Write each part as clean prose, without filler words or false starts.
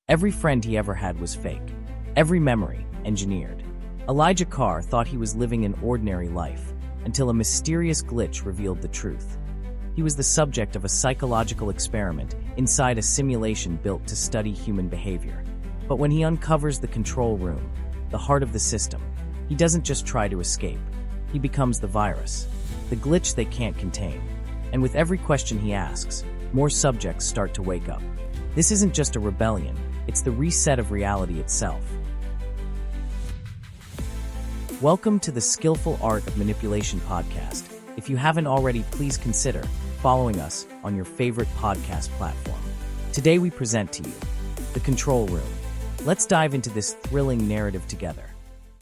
Every friend he ever had was fake. Every memory, engineered. Elijah Carr thought he was living an ordinary life, until a mysterious glitch revealed the truth. He was the subject of a psychological experiment inside a simulation built to study human behavior. But when he uncovers the control room, the heart of the system, he doesn't just try to escape. He becomes the virus, the glitch they can't contain. And with every question he asks, more subjects start to wake up. This isn't just a rebellion, it's the reset of reality itself. Welcome to the Skillful Art of Manipulation podcast. If you haven't already, please consider following us on your favorite podcast platform. Today we present to you The Control Room. Let's dive into this thrilling narrative together.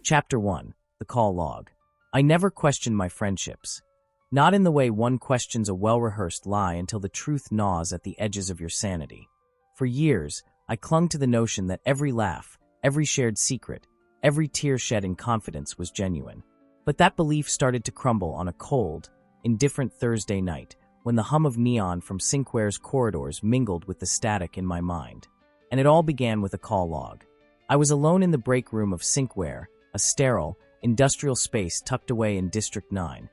Chapter 1, The Call Log. I never questioned my friendships. Not in the way one questions a well-rehearsed lie until the truth gnaws at the edges of your sanity. For years, I clung to the notion that every laugh, every shared secret, every tear shed in confidence was genuine. But that belief started to crumble on a cold, indifferent Thursday night when the hum of neon from Syncware's corridors mingled with the static in my mind. And it all began with a call log. I was alone in the break room of Syncware, a sterile, industrial space tucked away in District 9,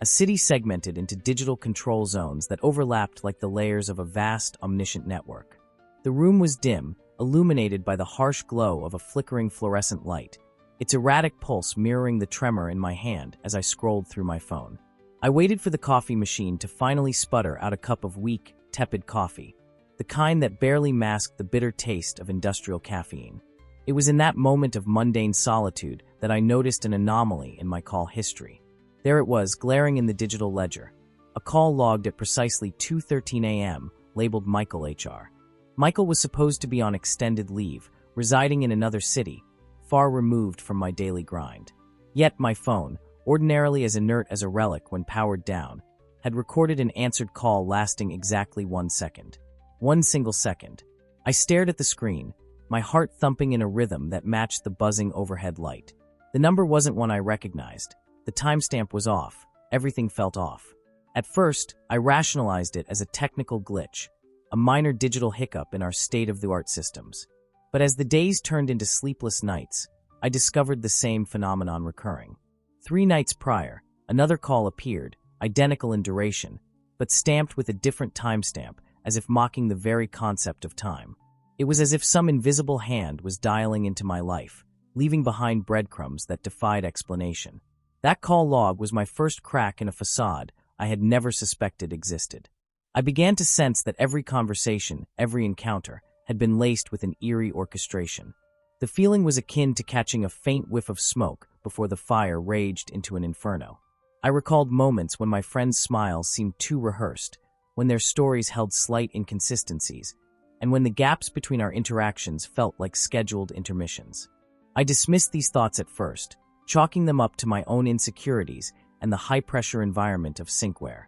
a city segmented into digital control zones that overlapped like the layers of a vast, omniscient network. The room was dim, illuminated by the harsh glow of a flickering fluorescent light, its erratic pulse mirroring the tremor in my hand as I scrolled through my phone. I waited for the coffee machine to finally sputter out a cup of weak, tepid coffee, the kind that barely masked the bitter taste of industrial caffeine. It was in that moment of mundane solitude that I noticed an anomaly in my call history. There it was, glaring in the digital ledger, a call logged at precisely 2:13 a.m., labeled Michael HR. Michael was supposed to be on extended leave, residing in another city, far removed from my daily grind. Yet my phone, ordinarily as inert as a relic when powered down, had recorded an answered call lasting exactly 1 second. 1 single second. I stared at the screen, my heart thumping in a rhythm that matched the buzzing overhead light. The number wasn't one I recognized. The timestamp was off. Everything felt off. At first, I rationalized it as a technical glitch, a minor digital hiccup in our state-of-the-art systems. But as the days turned into sleepless nights, I discovered the same phenomenon recurring. 3 nights prior, another call appeared, identical in duration, but stamped with a different timestamp, as if mocking the very concept of time. It was as if some invisible hand was dialing into my life, leaving behind breadcrumbs that defied explanation. That call log was my first crack in a facade I had never suspected existed. I began to sense that every conversation, every encounter, had been laced with an eerie orchestration. The feeling was akin to catching a faint whiff of smoke before the fire raged into an inferno. I recalled moments when my friends' smiles seemed too rehearsed, when their stories held slight inconsistencies, and when the gaps between our interactions felt like scheduled intermissions. I dismissed these thoughts at first, chalking them up to my own insecurities and the high-pressure environment of Syncware.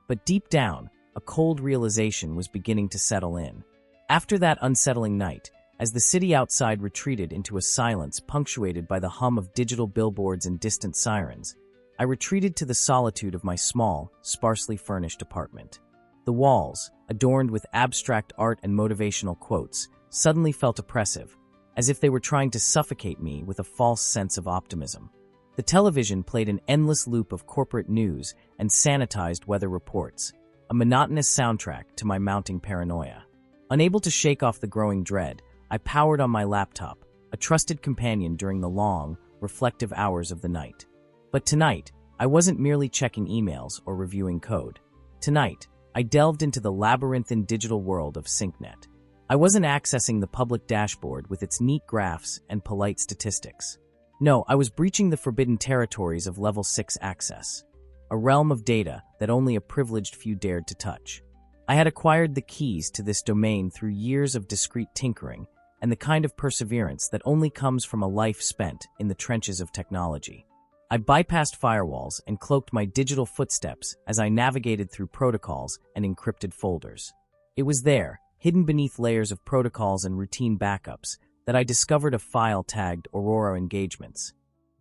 But deep down, a cold realization was beginning to settle in. After that unsettling night, as the city outside retreated into a silence punctuated by the hum of digital billboards and distant sirens, I retreated to the solitude of my small, sparsely furnished apartment. The walls, adorned with abstract art and motivational quotes, suddenly felt oppressive, as if they were trying to suffocate me with a false sense of optimism. The television played an endless loop of corporate news and sanitized weather reports, a monotonous soundtrack to my mounting paranoia. Unable to shake off the growing dread, I powered on my laptop, a trusted companion during the long, reflective hours of the night. But tonight, I wasn't merely checking emails or reviewing code. Tonight, I delved into the labyrinthine digital world of SyncNet. I wasn't accessing the public dashboard with its neat graphs and polite statistics. No, I was breaching the forbidden territories of Level 6 access, a realm of data that only a privileged few dared to touch. I had acquired the keys to this domain through years of discreet tinkering and the kind of perseverance that only comes from a life spent in the trenches of technology. I bypassed firewalls and cloaked my digital footsteps as I navigated through protocols and encrypted folders. It was there, hidden beneath layers of protocols and routine backups, that I discovered a file tagged Aurora Engagements.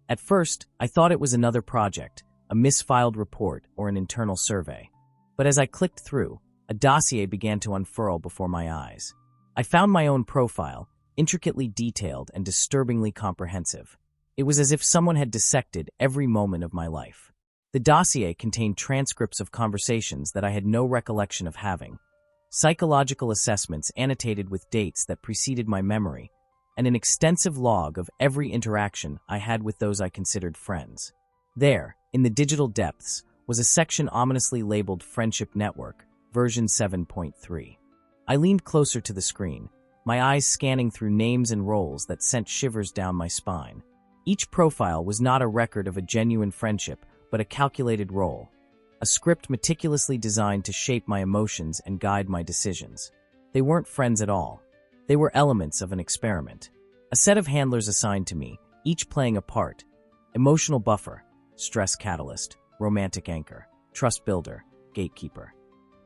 At first, I thought it was another project, a misfiled report, or an internal survey. But as I clicked through, a dossier began to unfurl before my eyes. I found my own profile, intricately detailed and disturbingly comprehensive. It was as if someone had dissected every moment of my life. The dossier contained transcripts of conversations that I had no recollection of having, psychological assessments annotated with dates that preceded my memory, and an extensive log of every interaction I had with those I considered friends. There, in the digital depths, was a section ominously labeled Friendship Network, version 7.3. I leaned closer to the screen, my eyes scanning through names and roles that sent shivers down my spine. Each profile was not a record of a genuine friendship, but a calculated role, a script meticulously designed to shape my emotions and guide my decisions. They weren't friends at all. They were elements of an experiment. A set of handlers assigned to me, each playing a part: emotional buffer, stress catalyst, romantic anchor, trust builder, gatekeeper.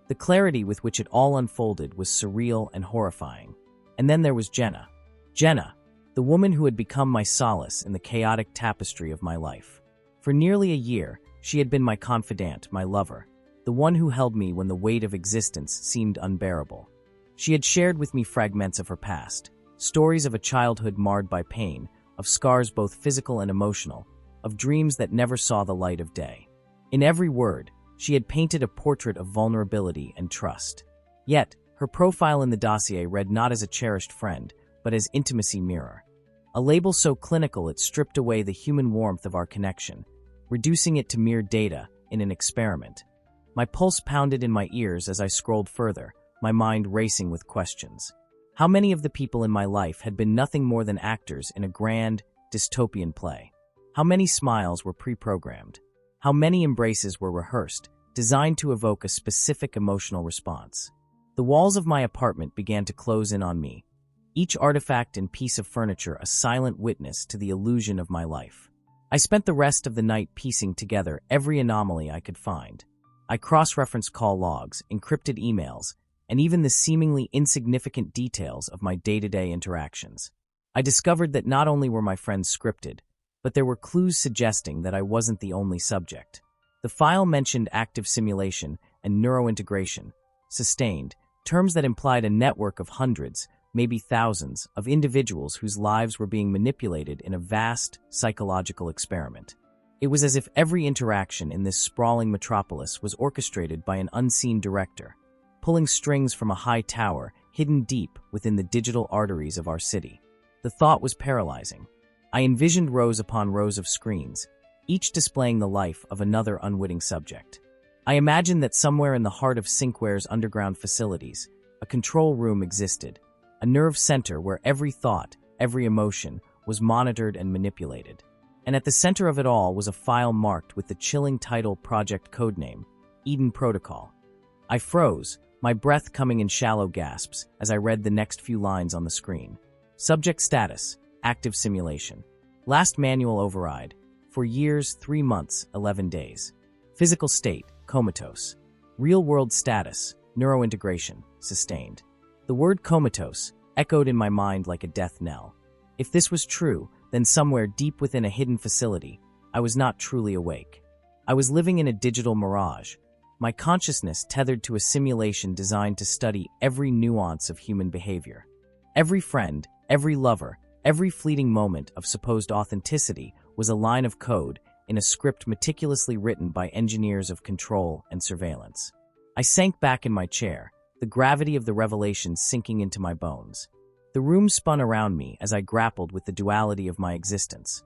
The clarity with which it all unfolded was surreal and horrifying. And then there was Jenna. Jenna, the woman who had become my solace in the chaotic tapestry of my life. For nearly a year, she had been my confidant, my lover, the one who held me when the weight of existence seemed unbearable. She had shared with me fragments of her past, stories of a childhood marred by pain, of scars both physical and emotional, of dreams that never saw the light of day. In every word, she had painted a portrait of vulnerability and trust. Yet, her profile in the dossier read not as a cherished friend, but as intimacy mirror. A label so clinical it stripped away the human warmth of our connection, reducing it to mere data in an experiment. My pulse pounded in my ears as I scrolled further, my mind racing with questions. How many of the people in my life had been nothing more than actors in a grand, dystopian play? How many smiles were pre-programmed? How many embraces were rehearsed, designed to evoke a specific emotional response? The walls of my apartment began to close in on me, each artifact and piece of furniture a silent witness to the illusion of my life. I spent the rest of the night piecing together every anomaly I could find. I cross-referenced call logs, encrypted emails, and even the seemingly insignificant details of my day-to-day interactions. I discovered that not only were my friends scripted, but there were clues suggesting that I wasn't the only subject. The file mentioned active simulation and neurointegration, sustained, terms that implied a network of hundreds, maybe thousands, of individuals whose lives were being manipulated in a vast psychological experiment. It was as if every interaction in this sprawling metropolis was orchestrated by an unseen director, pulling strings from a high tower hidden deep within the digital arteries of our city. The thought was paralyzing. I envisioned rows upon rows of screens, each displaying the life of another unwitting subject. I imagined that somewhere in the heart of Syncware's underground facilities, a control room existed, a nerve center where every thought, every emotion, was monitored and manipulated. And at the center of it all was a file marked with the chilling title project codename, Eden Protocol. I froze, my breath coming in shallow gasps as I read the next few lines on the screen. Subject status: active simulation. Last manual override: for years, 3 months, 11 days. Physical state: comatose. Real-world status: neurointegration, sustained. The word comatose echoed in my mind like a death knell. If this was true, then somewhere deep within a hidden facility, I was not truly awake. I was living in a digital mirage, my consciousness tethered to a simulation designed to study every nuance of human behavior. Every friend, every lover, every fleeting moment of supposed authenticity was a line of code in a script meticulously written by engineers of control and surveillance. I sank back in my chair, the gravity of the revelation sinking into my bones. The room spun around me as I grappled with the duality of my existence.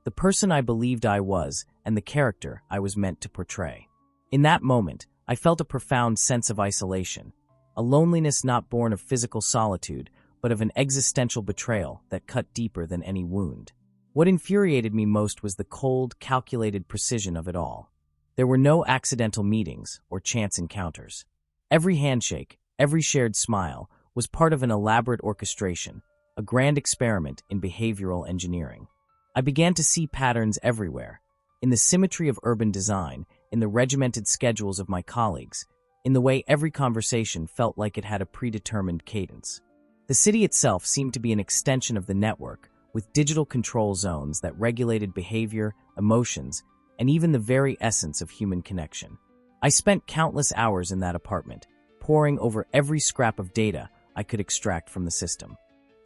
The person I believed I was and the character I was meant to portray. In that moment, I felt a profound sense of isolation, a loneliness not born of physical solitude, but of an existential betrayal that cut deeper than any wound. What infuriated me most was the cold, calculated precision of it all. There were no accidental meetings or chance encounters. Every handshake, every shared smile, was part of an elaborate orchestration, a grand experiment in behavioral engineering. I began to see patterns everywhere, in the symmetry of urban design, in the regimented schedules of my colleagues, in the way every conversation felt like it had a predetermined cadence. The city itself seemed to be an extension of the network, with digital control zones that regulated behavior, emotions, and even the very essence of human connection. I spent countless hours in that apartment, poring over every scrap of data I could extract from the system.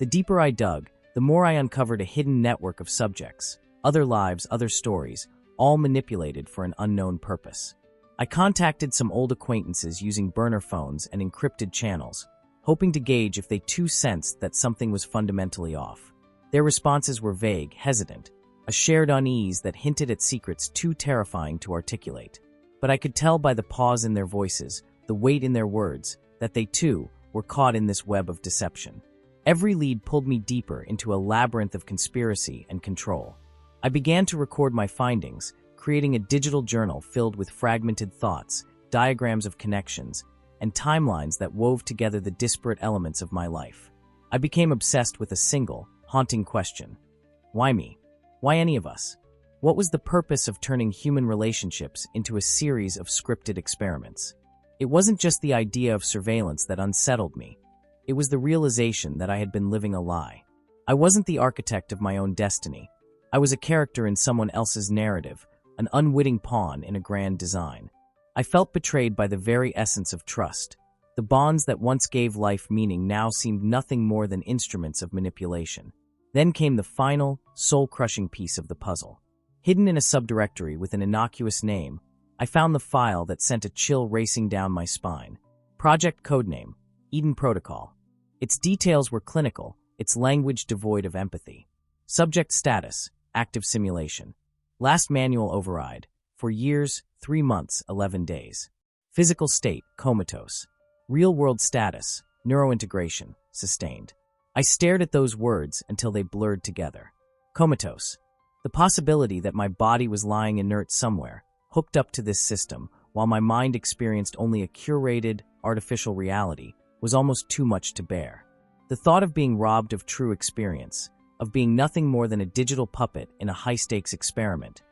The deeper I dug, the more I uncovered a hidden network of subjects, other lives, other stories, all manipulated for an unknown purpose. I contacted some old acquaintances using burner phones and encrypted channels, hoping to gauge if they too sensed that something was fundamentally off. Their responses were vague, hesitant, a shared unease that hinted at secrets too terrifying to articulate. But I could tell by the pause in their voices, the weight in their words, that they too were caught in this web of deception. Every lead pulled me deeper into a labyrinth of conspiracy and control. I began to record my findings, creating a digital journal filled with fragmented thoughts, diagrams of connections, and timelines that wove together the disparate elements of my life. I became obsessed with a single, haunting question. Why me? Why any of us? What was the purpose of turning human relationships into a series of scripted experiments? It wasn't just the idea of surveillance that unsettled me. It was the realization that I had been living a lie. I wasn't the architect of my own destiny. I was a character in someone else's narrative, an unwitting pawn in a grand design. I felt betrayed by the very essence of trust. The bonds that once gave life meaning now seemed nothing more than instruments of manipulation. Then came the final, soul-crushing piece of the puzzle. Hidden in a subdirectory with an innocuous name, I found the file that sent a chill racing down my spine. Project codename, Eden Protocol. Its details were clinical, its language devoid of empathy. Subject status, active simulation. Last manual override, for years, 3 months, 11 days. Physical state, comatose. Real-world status, neurointegration, sustained. I stared at those words until they blurred together. Comatose. The possibility that my body was lying inert somewhere, hooked up to this system, while my mind experienced only a curated, artificial reality, was almost too much to bear. The thought of being robbed of true experience, of being nothing more than a digital puppet in a high-stakes experiment,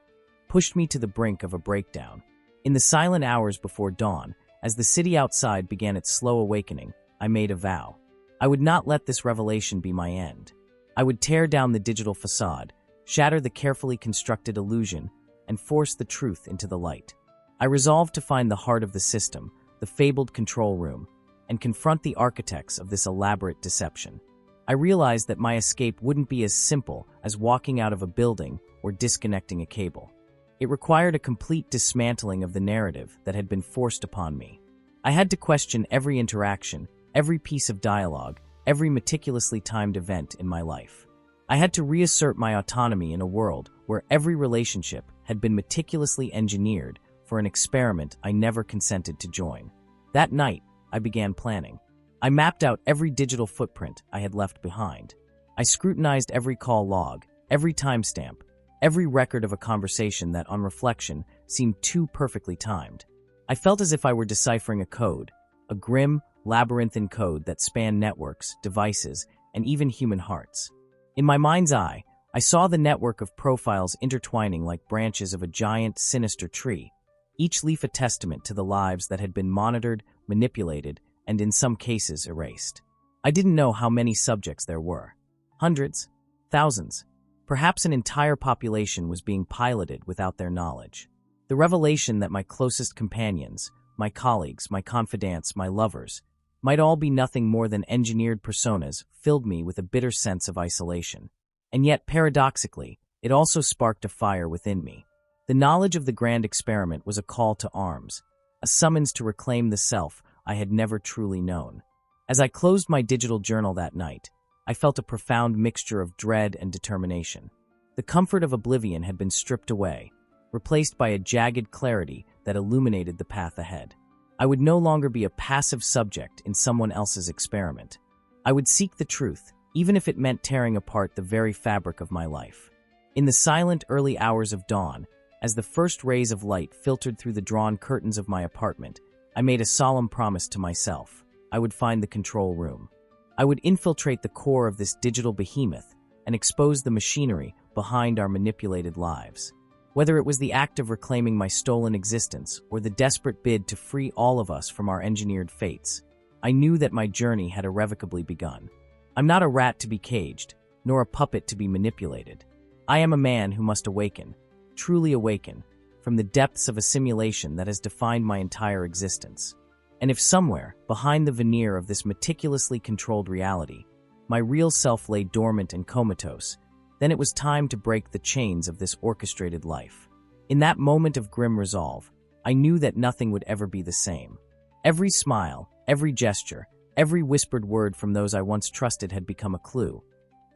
pushed me to the brink of a breakdown. In the silent hours before dawn, as the city outside began its slow awakening, I made a vow. I would not let this revelation be my end. I would tear down the digital facade, shatter the carefully constructed illusion, and force the truth into the light. I resolved to find the heart of the system, the fabled control room, and confront the architects of this elaborate deception. I realized that my escape wouldn't be as simple as walking out of a building or disconnecting a cable. It required a complete dismantling of the narrative that had been forced upon me. I had to question every interaction, every piece of dialogue, every meticulously timed event in my life. I had to reassert my autonomy in a world where every relationship had been meticulously engineered for an experiment I never consented to join. That night, I began planning. I mapped out every digital footprint I had left behind. I scrutinized every call log, every timestamp, every record of a conversation that, on reflection, seemed too perfectly timed. I felt as if I were deciphering a code, a grim, labyrinthine code that spanned networks, devices, and even human hearts. In my mind's eye, I saw the network of profiles intertwining like branches of a giant, sinister tree, each leaf a testament to the lives that had been monitored, manipulated, and in some cases erased. I didn't know how many subjects there were. Hundreds, thousands. Perhaps an entire population was being piloted without their knowledge. The revelation that my closest companions, my colleagues, my confidants, my lovers, might all be nothing more than engineered personas filled me with a bitter sense of isolation. And yet, paradoxically, it also sparked a fire within me. The knowledge of the grand experiment was a call to arms, a summons to reclaim the self I had never truly known. As I closed my digital journal that night, I felt a profound mixture of dread and determination. The comfort of oblivion had been stripped away, replaced by a jagged clarity that illuminated the path ahead. I would no longer be a passive subject in someone else's experiment. I would seek the truth, even if it meant tearing apart the very fabric of my life. In the silent early hours of dawn, as the first rays of light filtered through the drawn curtains of my apartment, I made a solemn promise to myself. I would find the control room. I would infiltrate the core of this digital behemoth and expose the machinery behind our manipulated lives. Whether it was the act of reclaiming my stolen existence or the desperate bid to free all of us from our engineered fates, I knew that my journey had irrevocably begun. I'm not a rat to be caged, nor a puppet to be manipulated. I am a man who must awaken, truly awaken, from the depths of a simulation that has defined my entire existence. And if somewhere, behind the veneer of this meticulously controlled reality, My real self lay dormant and comatose. Then it was time to break the chains of this orchestrated life. In that moment of grim resolve, I knew that nothing would ever be the same. Every smile, every gesture, every whispered word from those I once trusted had become a clue,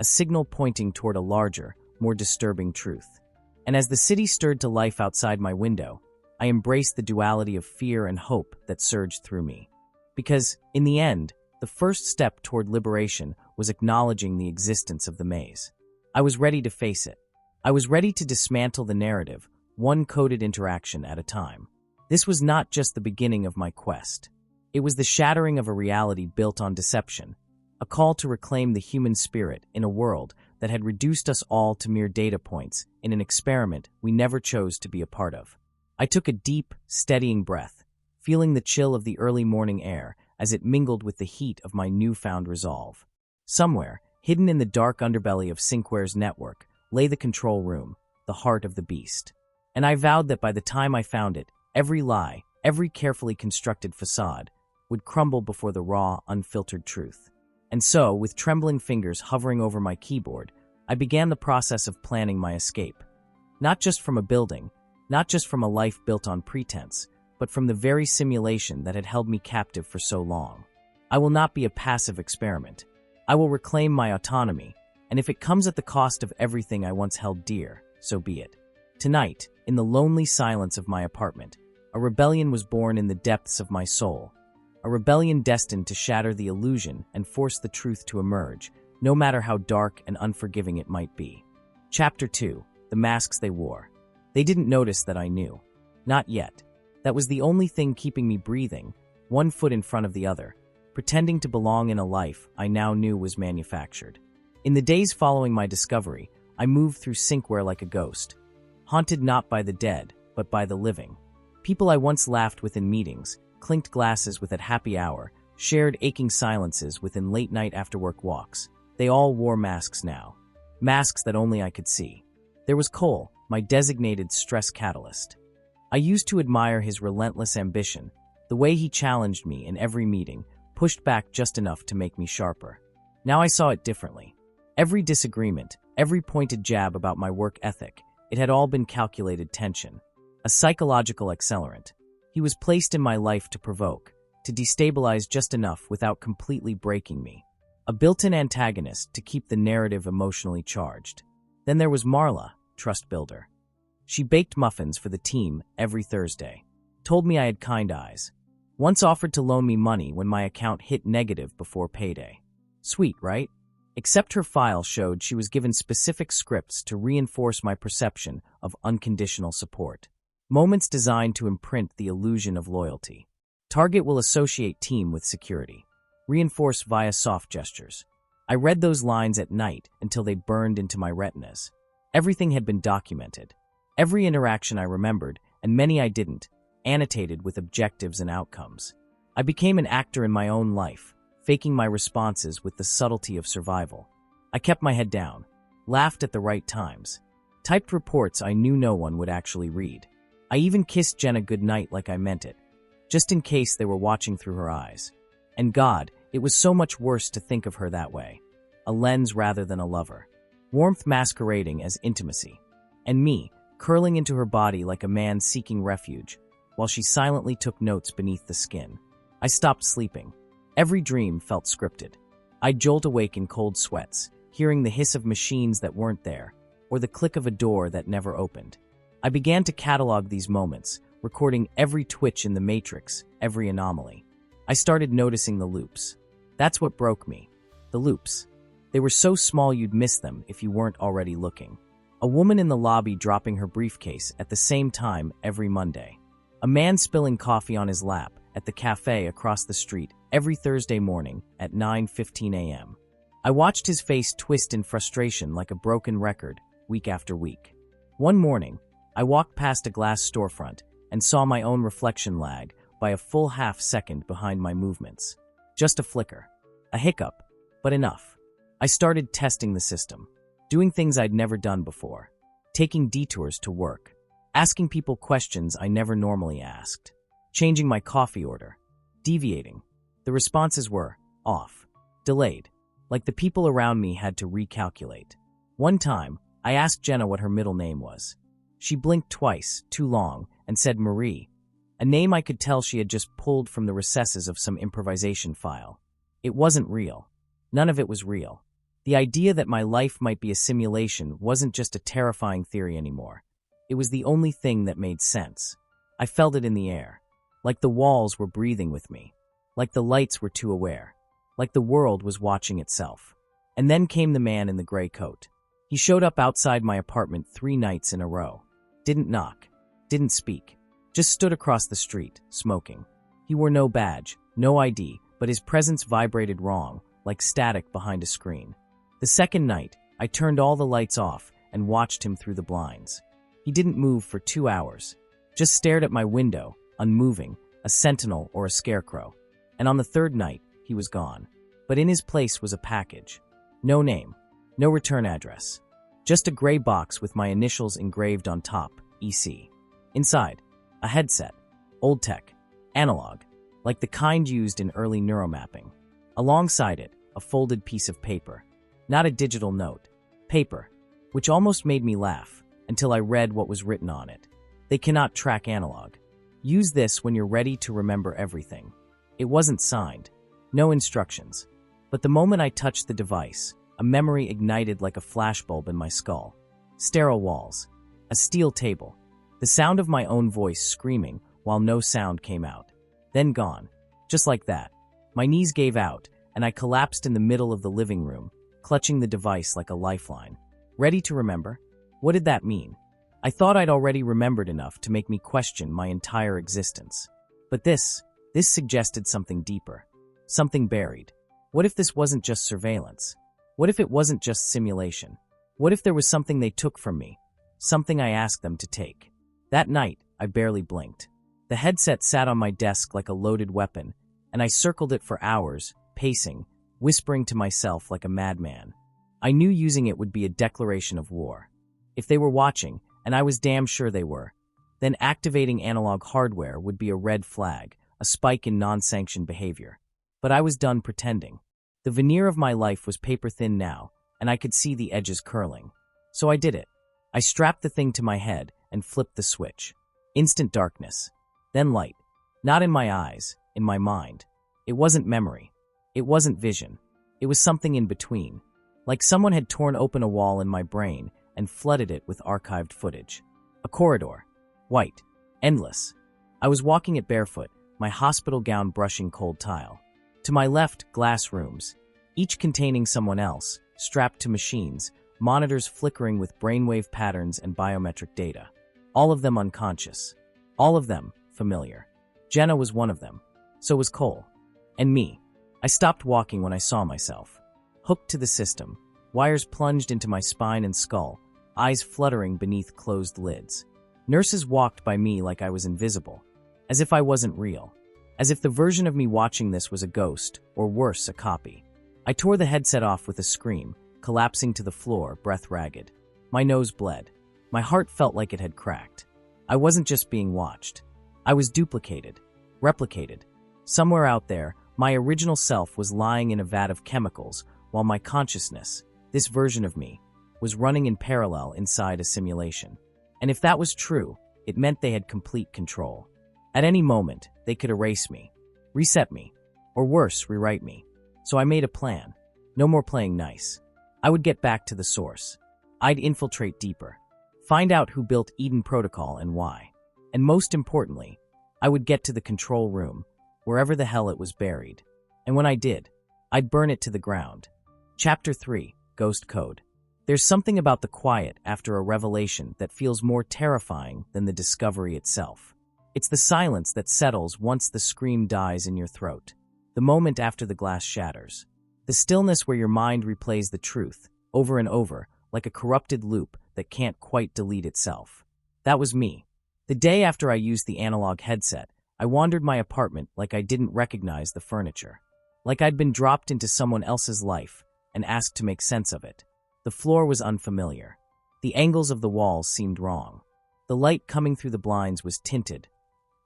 a signal pointing toward a larger, more disturbing truth. And as the city stirred to life outside my window, I embraced the duality of fear and hope that surged through me. Because, in the end, the first step toward liberation was acknowledging the existence of the maze. I was ready to face it. I was ready to dismantle the narrative, one coded interaction at a time. This was not just the beginning of my quest. It was the shattering of a reality built on deception, a call to reclaim the human spirit in a world that had reduced us all to mere data points in an experiment we never chose to be a part of. I took a deep, steadying breath, feeling the chill of the early morning air as it mingled with the heat of my newfound resolve. Somewhere, hidden in the dark underbelly of Syncware's network, lay the control room, the heart of the beast. And I vowed that by the time I found it, every lie, every carefully constructed facade, would crumble before the raw, unfiltered truth. And so, with trembling fingers hovering over my keyboard, I began the process of planning my escape. Not just from a building, not just from a life built on pretense, but from the very simulation that had held me captive for so long. I will not be a passive experiment. I will reclaim my autonomy, and if it comes at the cost of everything I once held dear, so be it. Tonight, in the lonely silence of my apartment, a rebellion was born in the depths of my soul. A rebellion destined to shatter the illusion and force the truth to emerge, no matter how dark and unforgiving it might be. Chapter 2. The Masks They Wore. They didn't notice that I knew. Not yet. That was the only thing keeping me breathing, one foot in front of the other, pretending to belong in a life I now knew was manufactured. In the days following my discovery, I moved through Synkware like a ghost, haunted not by the dead, but by the living. People I once laughed with in meetings, clinked glasses with at happy hour, shared aching silences within late-night after-work walks. They all wore masks now. Masks that only I could see. There was Cole, my designated stress catalyst. I used to admire his relentless ambition, the way he challenged me in every meeting, pushed back just enough to make me sharper. Now I saw it differently. Every disagreement, every pointed jab about my work ethic, it had all been calculated tension. A psychological accelerant. He was placed in my life to provoke, to destabilize just enough without completely breaking me. A built-in antagonist to keep the narrative emotionally charged. Then there was Marla, trust builder. She baked muffins for the team every Thursday. Told me I had kind eyes. Once offered to loan me money when my account hit negative before payday. Sweet, right? Except her file showed she was given specific scripts to reinforce my perception of unconditional support. Moments designed to imprint the illusion of loyalty. Target will associate team with security. Reinforce via soft gestures. I read those lines at night until they burned into my retinas. Everything had been documented. Every interaction I remembered, and many I didn't, annotated with objectives and outcomes. I became an actor in my own life, faking my responses with the subtlety of survival. I kept my head down, laughed at the right times, typed reports I knew no one would actually read. I even kissed Jenna goodnight like I meant it, just in case they were watching through her eyes. And God, it was so much worse to think of her that way. A lens rather than a lover. Warmth masquerading as intimacy. And me, curling into her body like a man seeking refuge, while she silently took notes beneath the skin. I stopped sleeping. Every dream felt scripted. I'd jolt awake in cold sweats, hearing the hiss of machines that weren't there, or the click of a door that never opened. I began to catalog these moments, recording every twitch in the matrix, every anomaly. I started noticing the loops. That's what broke me. The loops. They were so small you'd miss them if you weren't already looking. A woman in the lobby dropping her briefcase at the same time every Monday. A man spilling coffee on his lap at the cafe across the street every Thursday morning at 9:15 a.m. I watched his face twist in frustration like a broken record, week after week. One morning, I walked past a glass storefront and saw my own reflection lag by a full half-second behind my movements. Just a flicker. A hiccup, but enough. I started testing the system, doing things I'd never done before, taking detours to work, asking people questions I never normally asked, changing my coffee order, deviating. The responses were off, delayed, like the people around me had to recalculate. One time, I asked Jenna what her middle name was. She blinked twice, too long, and said Marie, a name I could tell she had just pulled from the recesses of some improvisation file. It wasn't real. None of it was real. The idea that my life might be a simulation wasn't just a terrifying theory anymore. It was the only thing that made sense. I felt it in the air. Like the walls were breathing with me. Like the lights were too aware. Like the world was watching itself. And then came the man in the gray coat. He showed up outside my apartment 3 nights in a row. Didn't knock. Didn't speak. Just stood across the street, smoking. He wore no badge, no ID, but his presence vibrated wrong, like static behind a screen. The second night, I turned all the lights off and watched him through the blinds. He didn't move for 2 hours. Just stared at my window, unmoving, a sentinel or a scarecrow. And on the third night, he was gone. But in his place was a package. No name. No return address. Just a gray box with my initials engraved on top, EC. Inside, a headset. Old tech. Analog. Like the kind used in early neuromapping. Alongside it, a folded piece of paper. Not a digital note. Paper. Which almost made me laugh, until I read what was written on it. They cannot track analog. Use this when you're ready to remember everything. It wasn't signed. No instructions. But the moment I touched the device, a memory ignited like a flashbulb in my skull. Sterile walls. A steel table. The sound of my own voice screaming while no sound came out. Then gone. Just like that. My knees gave out, and I collapsed in the middle of the living room, clutching the device like a lifeline. Ready to remember? What did that mean? I thought I'd already remembered enough to make me question my entire existence. But this suggested something deeper. Something buried. What if this wasn't just surveillance? What if it wasn't just simulation? What if there was something they took from me? Something I asked them to take? That night, I barely blinked. The headset sat on my desk like a loaded weapon, and I circled it for hours, pacing, whispering to myself like a madman. I knew using it would be a declaration of war. If they were watching, and I was damn sure they were, then activating analog hardware would be a red flag, a spike in non-sanctioned behavior. But I was done pretending. The veneer of my life was paper-thin now, and I could see the edges curling. So I did it. I strapped the thing to my head and flipped the switch. Instant darkness. Then light. Not in my eyes, in my mind. It wasn't memory. It wasn't vision. It was something in between. Like someone had torn open a wall in my brain and flooded it with archived footage. A corridor. White. Endless. I was walking it barefoot, my hospital gown brushing cold tile. To my left, glass rooms, each containing someone else, strapped to machines, monitors flickering with brainwave patterns and biometric data. All of them unconscious. All of them familiar. Jenna was one of them. So was Cole. And me. I stopped walking when I saw myself. Hooked to the system, wires plunged into my spine and skull, eyes fluttering beneath closed lids. Nurses walked by me like I was invisible. As if I wasn't real. As if the version of me watching this was a ghost, or worse, a copy. I tore the headset off with a scream, collapsing to the floor, breath ragged. My nose bled. My heart felt like it had cracked. I wasn't just being watched. I was duplicated. Replicated. Somewhere out there, my original self was lying in a vat of chemicals, while my consciousness, this version of me, was running in parallel inside a simulation. And if that was true, it meant they had complete control. At any moment, they could erase me, reset me, or worse, rewrite me. So I made a plan. No more playing nice. I would get back to the source. I'd infiltrate deeper. Find out who built Eden Protocol and why. And most importantly, I would get to the control room, wherever the hell it was buried. And when I did, I'd burn it to the ground. Chapter 3, Ghost Code. There's something about the quiet after a revelation that feels more terrifying than the discovery itself. It's the silence that settles once the scream dies in your throat. The moment after the glass shatters. The stillness where your mind replays the truth, over and over, like a corrupted loop that can't quite delete itself. That was me. The day after I used the analog headset, I wandered my apartment like I didn't recognize the furniture. Like I'd been dropped into someone else's life and asked to make sense of it. The floor was unfamiliar. The angles of the walls seemed wrong. The light coming through the blinds was tinted.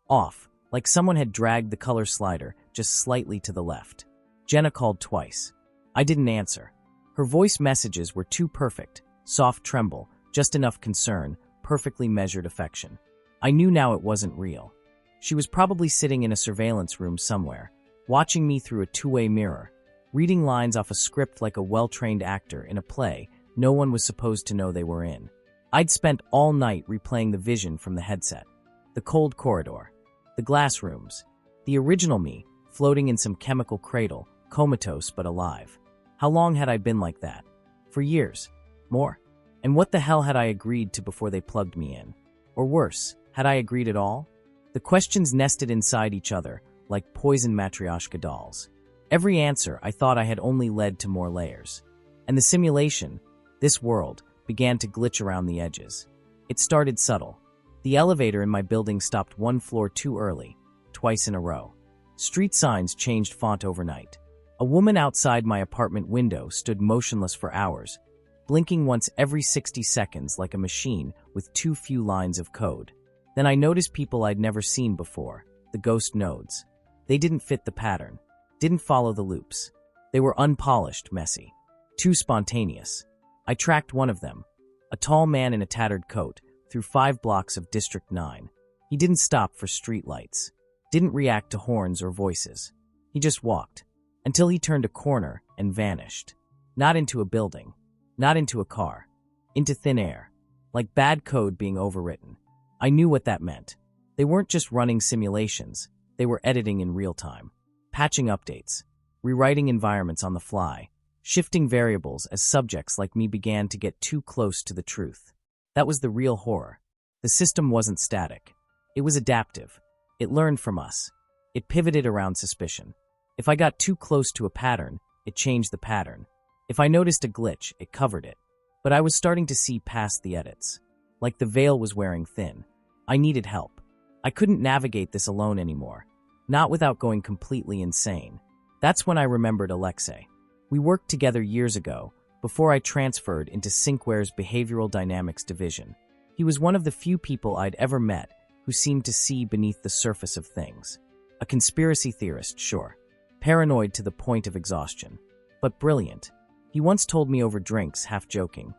Off, like someone had dragged the color slider just slightly to the left. Jenna called twice. I didn't answer. Her voice messages were too perfect, soft tremble, just enough concern, perfectly measured affection. I knew now it wasn't real. She was probably sitting in a surveillance room somewhere, watching me through a two-way mirror, reading lines off a script like a well-trained actor in a play no one was supposed to know they were in. I'd spent all night replaying the vision from the headset. The cold corridor, the glass rooms, the original me, floating in some chemical cradle, comatose but alive. How long had I been like that? For years. More? And what the hell had I agreed to before they plugged me in? Or worse, had I agreed at all? The questions nested inside each other, like poison matryoshka dolls. Every answer I thought I had only led to more layers. And the simulation, this world, began to glitch around the edges. It started subtle. The elevator in my building stopped one floor too early, twice in a row. Street signs changed font overnight. A woman outside my apartment window stood motionless for hours, blinking once every 60 seconds like a machine with too few lines of code. Then I noticed people I'd never seen before, the ghost nodes. They didn't fit the pattern, didn't follow the loops. They were unpolished, messy, too spontaneous. I tracked one of them, a tall man in a tattered coat, through 5 blocks of District 9. He didn't stop for streetlights, didn't react to horns or voices. He just walked, until he turned a corner and vanished. Not into a building, not into a car, into thin air, like bad code being overwritten. I knew what that meant. They weren't just running simulations, they were editing in real time, patching updates, rewriting environments on the fly, shifting variables as subjects like me began to get too close to the truth. That was the real horror. The system wasn't static. It was adaptive. It learned from us. It pivoted around suspicion. If I got too close to a pattern, it changed the pattern. If I noticed a glitch, it covered it. But I was starting to see past the edits. Like the veil was wearing thin. I needed help. I couldn't navigate this alone anymore. Not without going completely insane. That's when I remembered Alexei. We worked together years ago, before I transferred into Syncware's Behavioral Dynamics division. He was one of the few people I'd ever met who seemed to see beneath the surface of things. A conspiracy theorist, sure. Paranoid to the point of exhaustion. But brilliant. He once told me over drinks, half joking,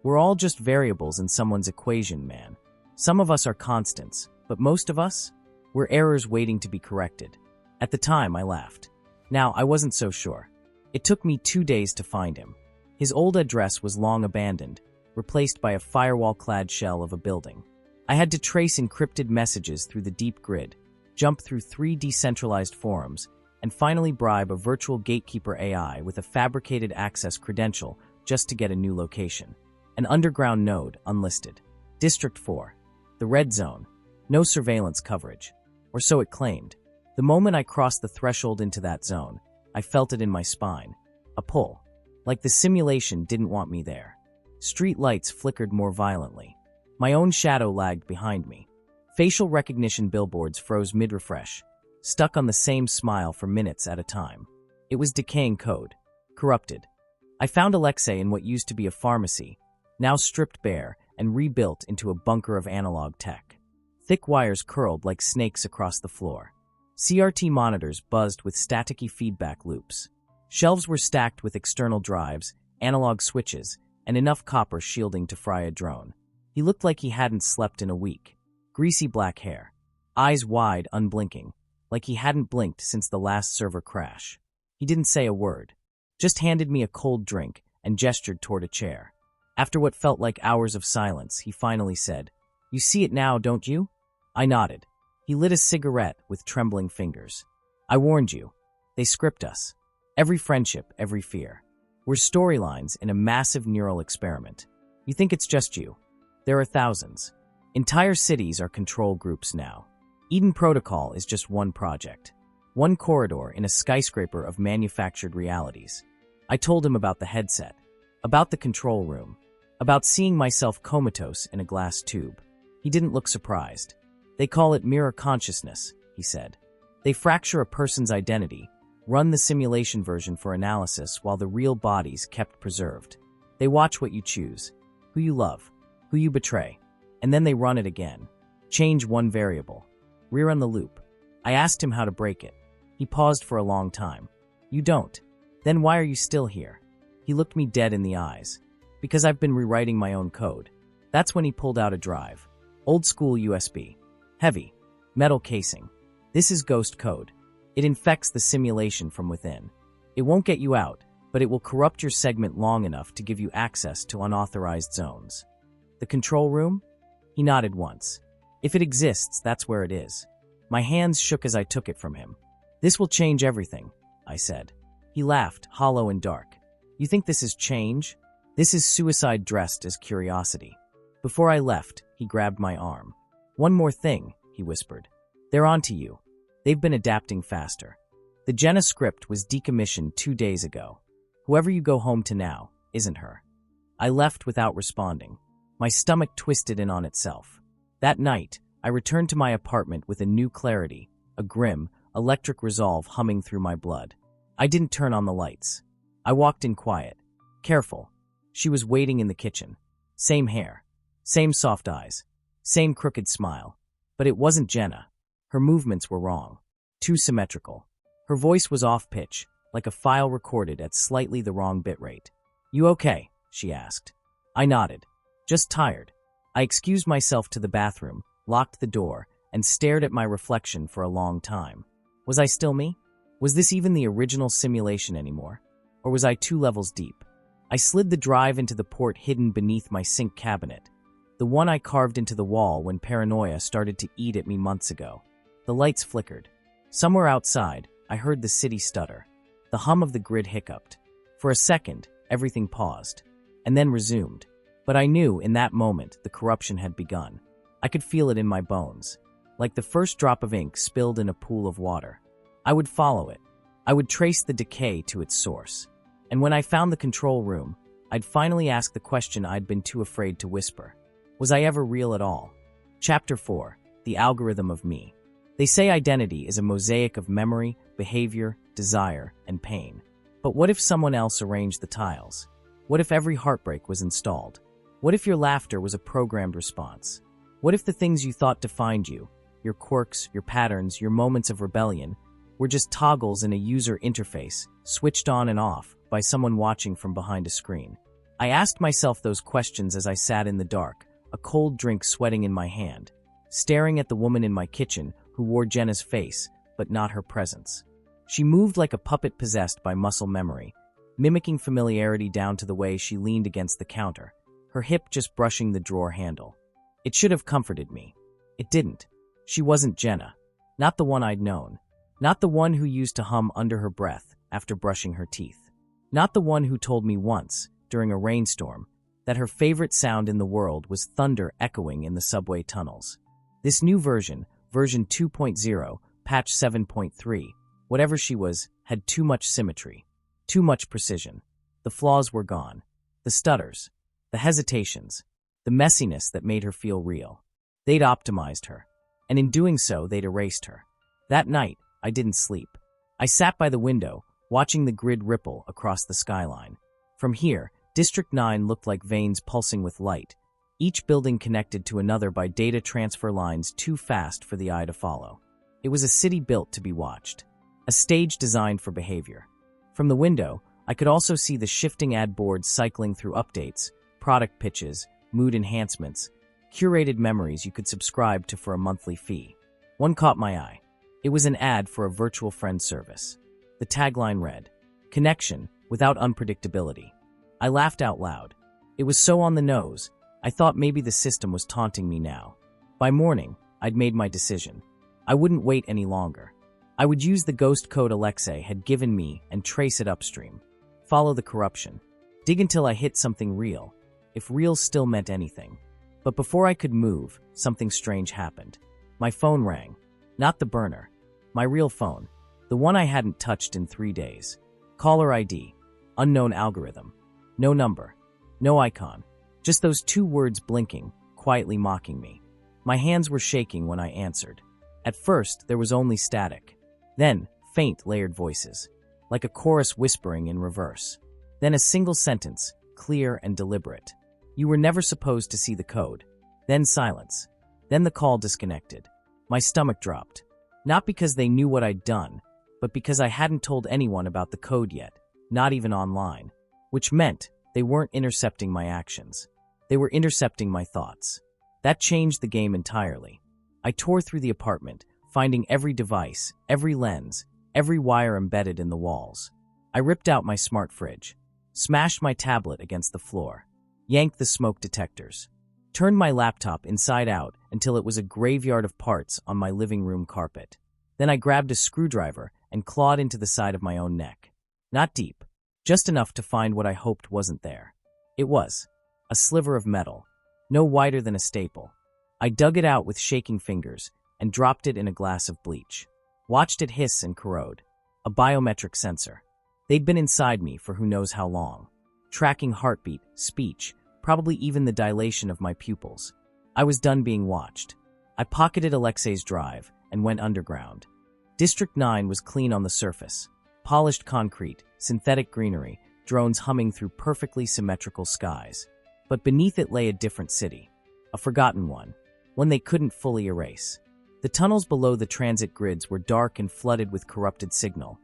"We're all just variables in someone's equation, man. Some of us are constants, but most of us? We're errors waiting to be corrected." At the time, I laughed. Now, I wasn't so sure. It took me 2 days to find him. His old address was long abandoned, replaced by a firewall-clad shell of a building. I had to trace encrypted messages through the deep grid, jump through 3 decentralized forums, and finally bribe a virtual gatekeeper AI with a fabricated access credential just to get a new location. An underground node, unlisted. District 4. The red zone. No surveillance coverage. Or so it claimed. The moment I crossed the threshold into that zone, I felt it in my spine. A pull. Like the simulation didn't want me there. Street lights flickered more violently. My own shadow lagged behind me. Facial recognition billboards froze mid-refresh, stuck on the same smile for minutes at a time. It was decaying code. Corrupted. I found Alexei in what used to be a pharmacy, now stripped bare and rebuilt into a bunker of analog tech. Thick wires curled like snakes across the floor. CRT monitors buzzed with staticky feedback loops. Shelves were stacked with external drives, analog switches, and enough copper shielding to fry a drone. He looked like he hadn't slept in a week. Greasy black hair. Eyes wide, unblinking, like he hadn't blinked since the last server crash. He didn't say a word. Just handed me a cold drink and gestured toward a chair. After what felt like hours of silence, he finally said, "You see it now, don't you?" I nodded. He lit a cigarette with trembling fingers. "I warned you. They script us. Every friendship, every fear. We're storylines in a massive neural experiment. You think it's just you. There are thousands. Entire cities are control groups now. Eden Protocol is just one project. One corridor in a skyscraper of manufactured realities." I told him about the headset, about the control room, about seeing myself comatose in a glass tube. He didn't look surprised. "They call it mirror consciousness," he said. "They fracture a person's identity, run the simulation version for analysis while the real body's kept preserved. They watch what you choose, who you love, who you betray, and then they run it again. Change one variable. Rerun the loop." I asked him how to break it. He paused for a long time. "You don't. Then why are you still here? He looked me dead in the eyes. Because I've been rewriting my own code. That's when he pulled out a drive. Old school USB. Heavy. Metal casing. This is ghost code. It infects the simulation from within. It won't get you out, but it will corrupt your segment long enough to give you access to unauthorized zones. The control room? He nodded once. If it exists, that's where it is. My hands shook as I took it from him. This will change everything, I said. He laughed, hollow and dark. You think this is change? This is suicide dressed as curiosity. Before I left, he grabbed my arm. One more thing, he whispered. They're onto you. They've been adapting faster. The Jenna script was decommissioned 2 days ago. Whoever you go home to now isn't her. I left without responding. My stomach twisted in on itself. That night, I returned to my apartment with a new clarity, a grim, electric resolve humming through my blood. I didn't turn on the lights. I walked in quiet, careful. She was waiting in the kitchen. Same hair, same soft eyes, same crooked smile. But it wasn't Jenna. Her movements were wrong, too symmetrical. Her voice was off-pitch, like a file recorded at slightly the wrong bitrate. You okay? She asked. I nodded. Just tired. I excused myself to the bathroom, locked the door, and stared at my reflection for a long time. Was I still me? Was this even the original simulation anymore? Or was I 2 levels deep? I slid the drive into the port hidden beneath my sink cabinet, the one I carved into the wall when paranoia started to eat at me months ago. The lights flickered. Somewhere outside, I heard the city stutter. The hum of the grid hiccuped. For a second, everything paused, and then resumed. But I knew in that moment the corruption had begun. I could feel it in my bones, like the first drop of ink spilled in a pool of water. I would follow it. I would trace the decay to its source. And when I found the control room, I'd finally ask the question I'd been too afraid to whisper. Was I ever real at all? Chapter 4. The Algorithm of Me. They say identity is a mosaic of memory, behavior, desire, and pain. But what if someone else arranged the tiles? What if every heartbreak was installed? What if your laughter was a programmed response? What if the things you thought defined you, your quirks, your patterns, your moments of rebellion, were just toggles in a user interface, switched on and off by someone watching from behind a screen? I asked myself those questions as I sat in the dark, a cold drink sweating in my hand, staring at the woman in my kitchen who wore Jenna's face, but not her presence. She moved like a puppet possessed by muscle memory, mimicking familiarity down to the way she leaned against the counter, her hip just brushing the drawer handle. It should have comforted me. It didn't. She wasn't Jenna. Not the one I'd known. Not the one who used to hum under her breath after brushing her teeth. Not the one who told me once, during a rainstorm, that her favorite sound in the world was thunder echoing in the subway tunnels. This new version, version 2.0, patch 7.3, whatever she was, had too much symmetry, too much precision. The flaws were gone. The stutters, the hesitations, the messiness that made her feel real. They'd optimized her, and in doing so, they'd erased her. That night, I didn't sleep. I sat by the window, watching the grid ripple across the skyline. From here, District 9 looked like veins pulsing with light, each building connected to another by data transfer lines too fast for the eye to follow. It was a city built to be watched, a stage designed for behavior. From the window, I could also see the shifting ad boards cycling through updates, product pitches, mood enhancements, curated memories you could subscribe to for a monthly fee. One caught my eye. It was an ad for a virtual friend service. The tagline read, "Connection without unpredictability." I laughed out loud. It was so on the nose, I thought maybe the system was taunting me now. By morning, I'd made my decision. I wouldn't wait any longer. I would use the ghost code Alexei had given me and trace it upstream. Follow the corruption. Dig until I hit something real, if real still meant anything. But before I could move, something strange happened. My phone rang. Not the burner. My real phone. The one I hadn't touched in 3 days. Caller ID. Unknown algorithm. No number. No icon. Just those 2 words blinking, quietly mocking me. My hands were shaking when I answered. At first, there was only static. Then, faint, layered voices, like a chorus whispering in reverse. Then a single sentence, clear and deliberate. You were never supposed to see the code. Then silence. Then the call disconnected. My stomach dropped. Not because they knew what I'd done, but because I hadn't told anyone about the code yet. not even online, which meant they weren't intercepting my actions. They were intercepting my thoughts. That changed the game entirely. I tore through the apartment, finding every device, every lens, every wire embedded in the walls. I ripped out my smart fridge, smashed my tablet against the floor, yanked the smoke detectors, turned my laptop inside out until it was a graveyard of parts on my living room carpet. Then I grabbed a screwdriver and clawed into the side of my own neck. Not deep, just enough to find what I hoped wasn't there. It was a sliver of metal, no wider than a staple. I dug it out with shaking fingers and dropped it in a glass of bleach. Watched it hiss and corrode. A biometric sensor. They'd been inside me for who knows how long, tracking heartbeat, speech, probably even the dilation of my pupils. I was done being watched. I pocketed Alexei's drive and went underground. District 9 was clean on the surface. Polished concrete, synthetic greenery, drones humming through perfectly symmetrical skies. But beneath it lay a different city. A forgotten one they couldn't fully erase. The tunnels below the transit grids were dark and flooded with corrupted signal.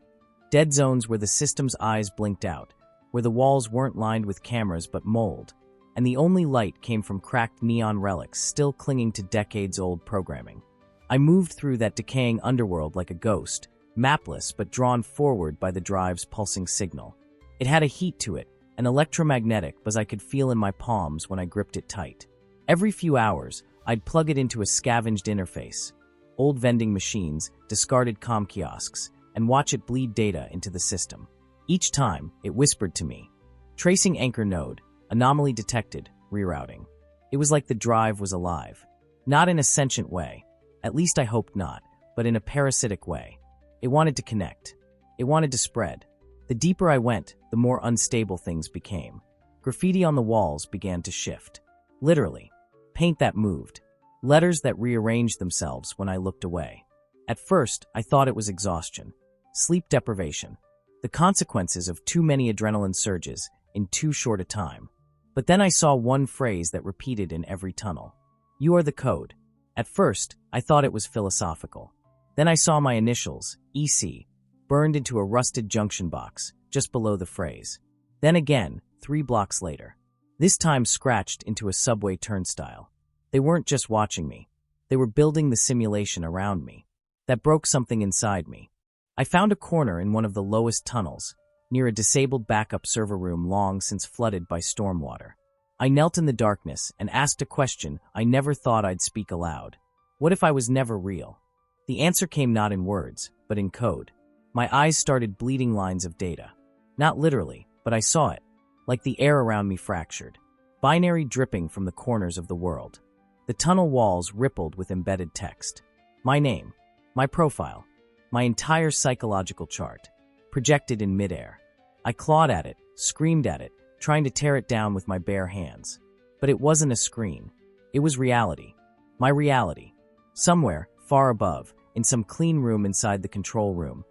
Dead zones where the system's eyes blinked out, where the walls weren't lined with cameras but mold, and the only light came from cracked neon relics still clinging to decades-old programming. I moved through that decaying underworld like a ghost, mapless but drawn forward by the drive's pulsing signal. It had a heat to it, an electromagnetic buzz I could feel in my palms when I gripped it tight. Every few hours, I'd plug it into a scavenged interface, old vending machines, discarded comm kiosks, and watch it bleed data into the system. Each time, it whispered to me, tracing anchor node, anomaly detected, rerouting. It was like the drive was alive. Not in a sentient way, at least I hoped not, but in a parasitic way. It wanted to connect. It wanted to spread. The deeper I went, the more unstable things became. Graffiti on the walls began to shift. Literally. Paint that moved. Letters that rearranged themselves when I looked away. At first, I thought it was exhaustion. Sleep deprivation. The consequences of too many adrenaline surges in too short a time. But then I saw one phrase that repeated in every tunnel. You are the code. At first, I thought it was philosophical. Then I saw my initials, EC, burned into a rusted junction box just below the phrase. Then again, 3 blocks later. This time scratched into a subway turnstile. They weren't just watching me. They were building the simulation around me. That broke something inside me. I found a corner in one of the lowest tunnels, near a disabled backup server room long since flooded by stormwater. I knelt in the darkness and asked a question I never thought I'd speak aloud. What if I was never real? The answer came not in words, but in code. My eyes started bleeding lines of data. Not literally, but I saw it, like the air around me fractured. Binary dripping from the corners of the world. The tunnel walls rippled with embedded text. My name, my profile, my entire psychological chart, projected in midair. I clawed at it, screamed at it, trying to tear it down with my bare hands. But it wasn't a screen. It was reality. My reality. Somewhere, far above, in some clean room inside the control room,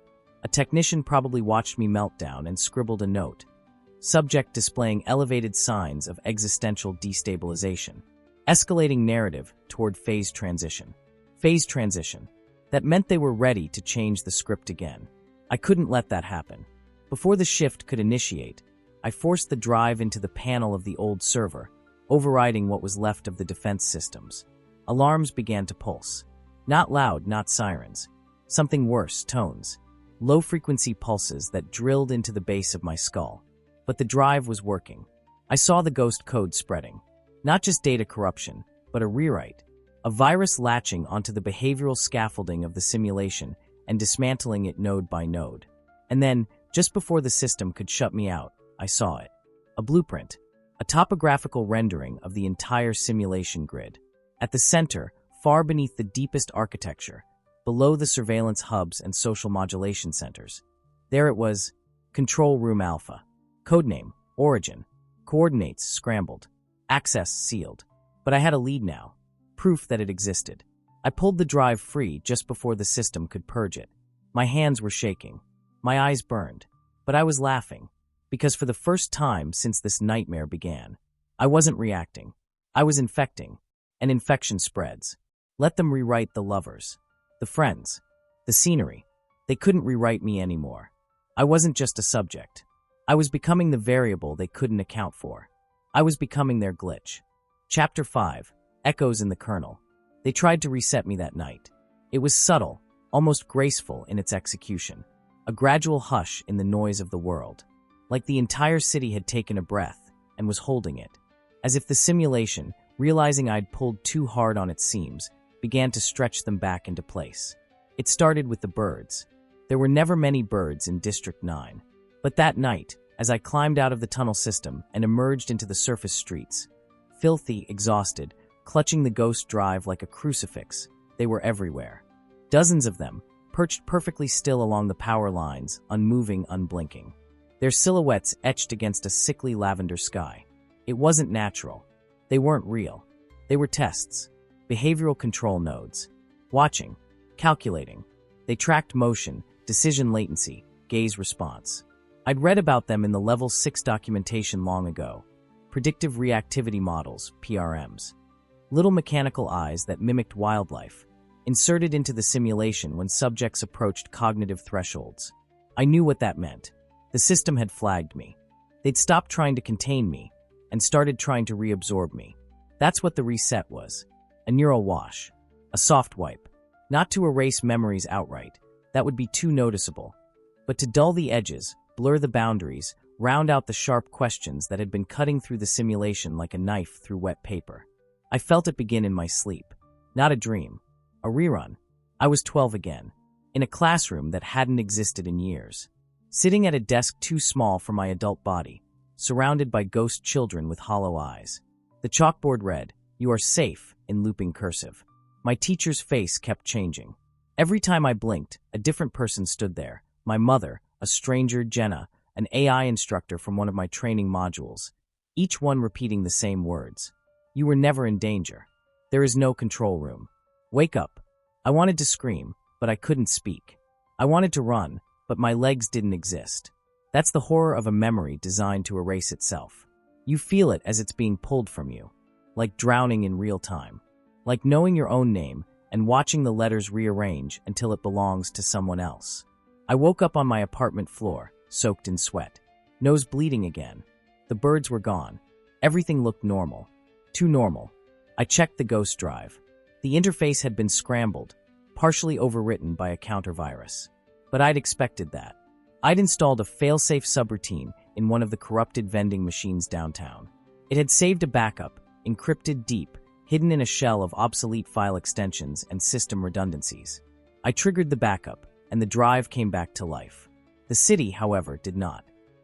a technician probably watched me melt down and scribbled a note. Subject displaying elevated signs of existential destabilization. Escalating narrative toward phase transition. Phase transition. That meant they were ready to change the script again. I couldn't let that happen. Before the shift could initiate, I forced the drive into the panel of the old server, overriding what was left of the defense systems. Alarms began to pulse. Not loud, not sirens. Something worse, tones. Low-frequency pulses that drilled into the base of my skull. But the drive was working. I saw the ghost code spreading. Not just data corruption, but a rewrite. A virus latching onto the behavioral scaffolding of the simulation and dismantling it node by node. And then, just before the system could shut me out, I saw it. A blueprint. A topographical rendering of the entire simulation grid. At the center, far beneath the deepest architecture, below the surveillance hubs and social modulation centers. There it was, Control Room Alpha. Codename, Origin. Coordinates scrambled. Access sealed. But I had a lead now. Proof that it existed. I pulled the drive free just before the system could purge it. My hands were shaking. My eyes burned. But I was laughing. Because for the first time since this nightmare began, I wasn't reacting. I was infecting. And infection spreads. Let them rewrite the lovers. The friends. The scenery. They couldn't rewrite me anymore. I wasn't just a subject. I was becoming the variable they couldn't account for. I was becoming their glitch. Chapter 5. Echoes in the Kernel. They tried to reset me that night. It was subtle, almost graceful in its execution. A gradual hush in the noise of the world. Like the entire city had taken a breath and was holding it. As if the simulation, realizing I'd pulled too hard on its seams, began to stretch them back into place. It started with the birds. There were never many birds in District 9. But that night, as I climbed out of the tunnel system and emerged into the surface streets, filthy, exhausted, clutching the ghost drive like a crucifix, they were everywhere. Dozens of them, perched perfectly still along the power lines, unmoving, unblinking. Their silhouettes etched against a sickly lavender sky. It wasn't natural. They weren't real. They were tests. Behavioral control nodes. Watching. Calculating. They tracked motion, decision latency, gaze response. I'd read about them in the Level 6 documentation long ago. Predictive reactivity models, PRMs. Little mechanical eyes that mimicked wildlife, inserted into the simulation when subjects approached cognitive thresholds. I knew what that meant. The system had flagged me. They'd stopped trying to contain me and started trying to reabsorb me. That's what the reset was. A neural wash. A soft wipe. Not to erase memories outright. That would be too noticeable. But to dull the edges, blur the boundaries, round out the sharp questions that had been cutting through the simulation like a knife through wet paper. I felt it begin in my sleep. Not a dream. A rerun. I was 12 again. In a classroom that hadn't existed in years. Sitting at a desk too small for my adult body. Surrounded by ghost children with hollow eyes. The chalkboard read, "You are safe," in looping cursive. My teacher's face kept changing. Every time I blinked, a different person stood there. My mother, a stranger, Jenna, an AI instructor from one of my training modules. Each one repeating the same words. "You were never in danger. There is no control room. Wake up." I wanted to scream, but I couldn't speak. I wanted to run, but my legs didn't exist. That's the horror of a memory designed to erase itself. You feel it as it's being pulled from you. Like drowning in real time. Like knowing your own name and watching the letters rearrange until it belongs to someone else. I woke up on my apartment floor, soaked in sweat. Nose bleeding again. The birds were gone. Everything looked normal. Too normal. I checked the ghost drive. The interface had been scrambled, partially overwritten by a counter-virus. But I'd expected that. I'd installed a fail-safe subroutine in one of the corrupted vending machines downtown. It had saved a backup, encrypted deep, hidden in a shell of obsolete file extensions and system redundancies. I triggered the backup, and the drive came back to life. The city, however, did not.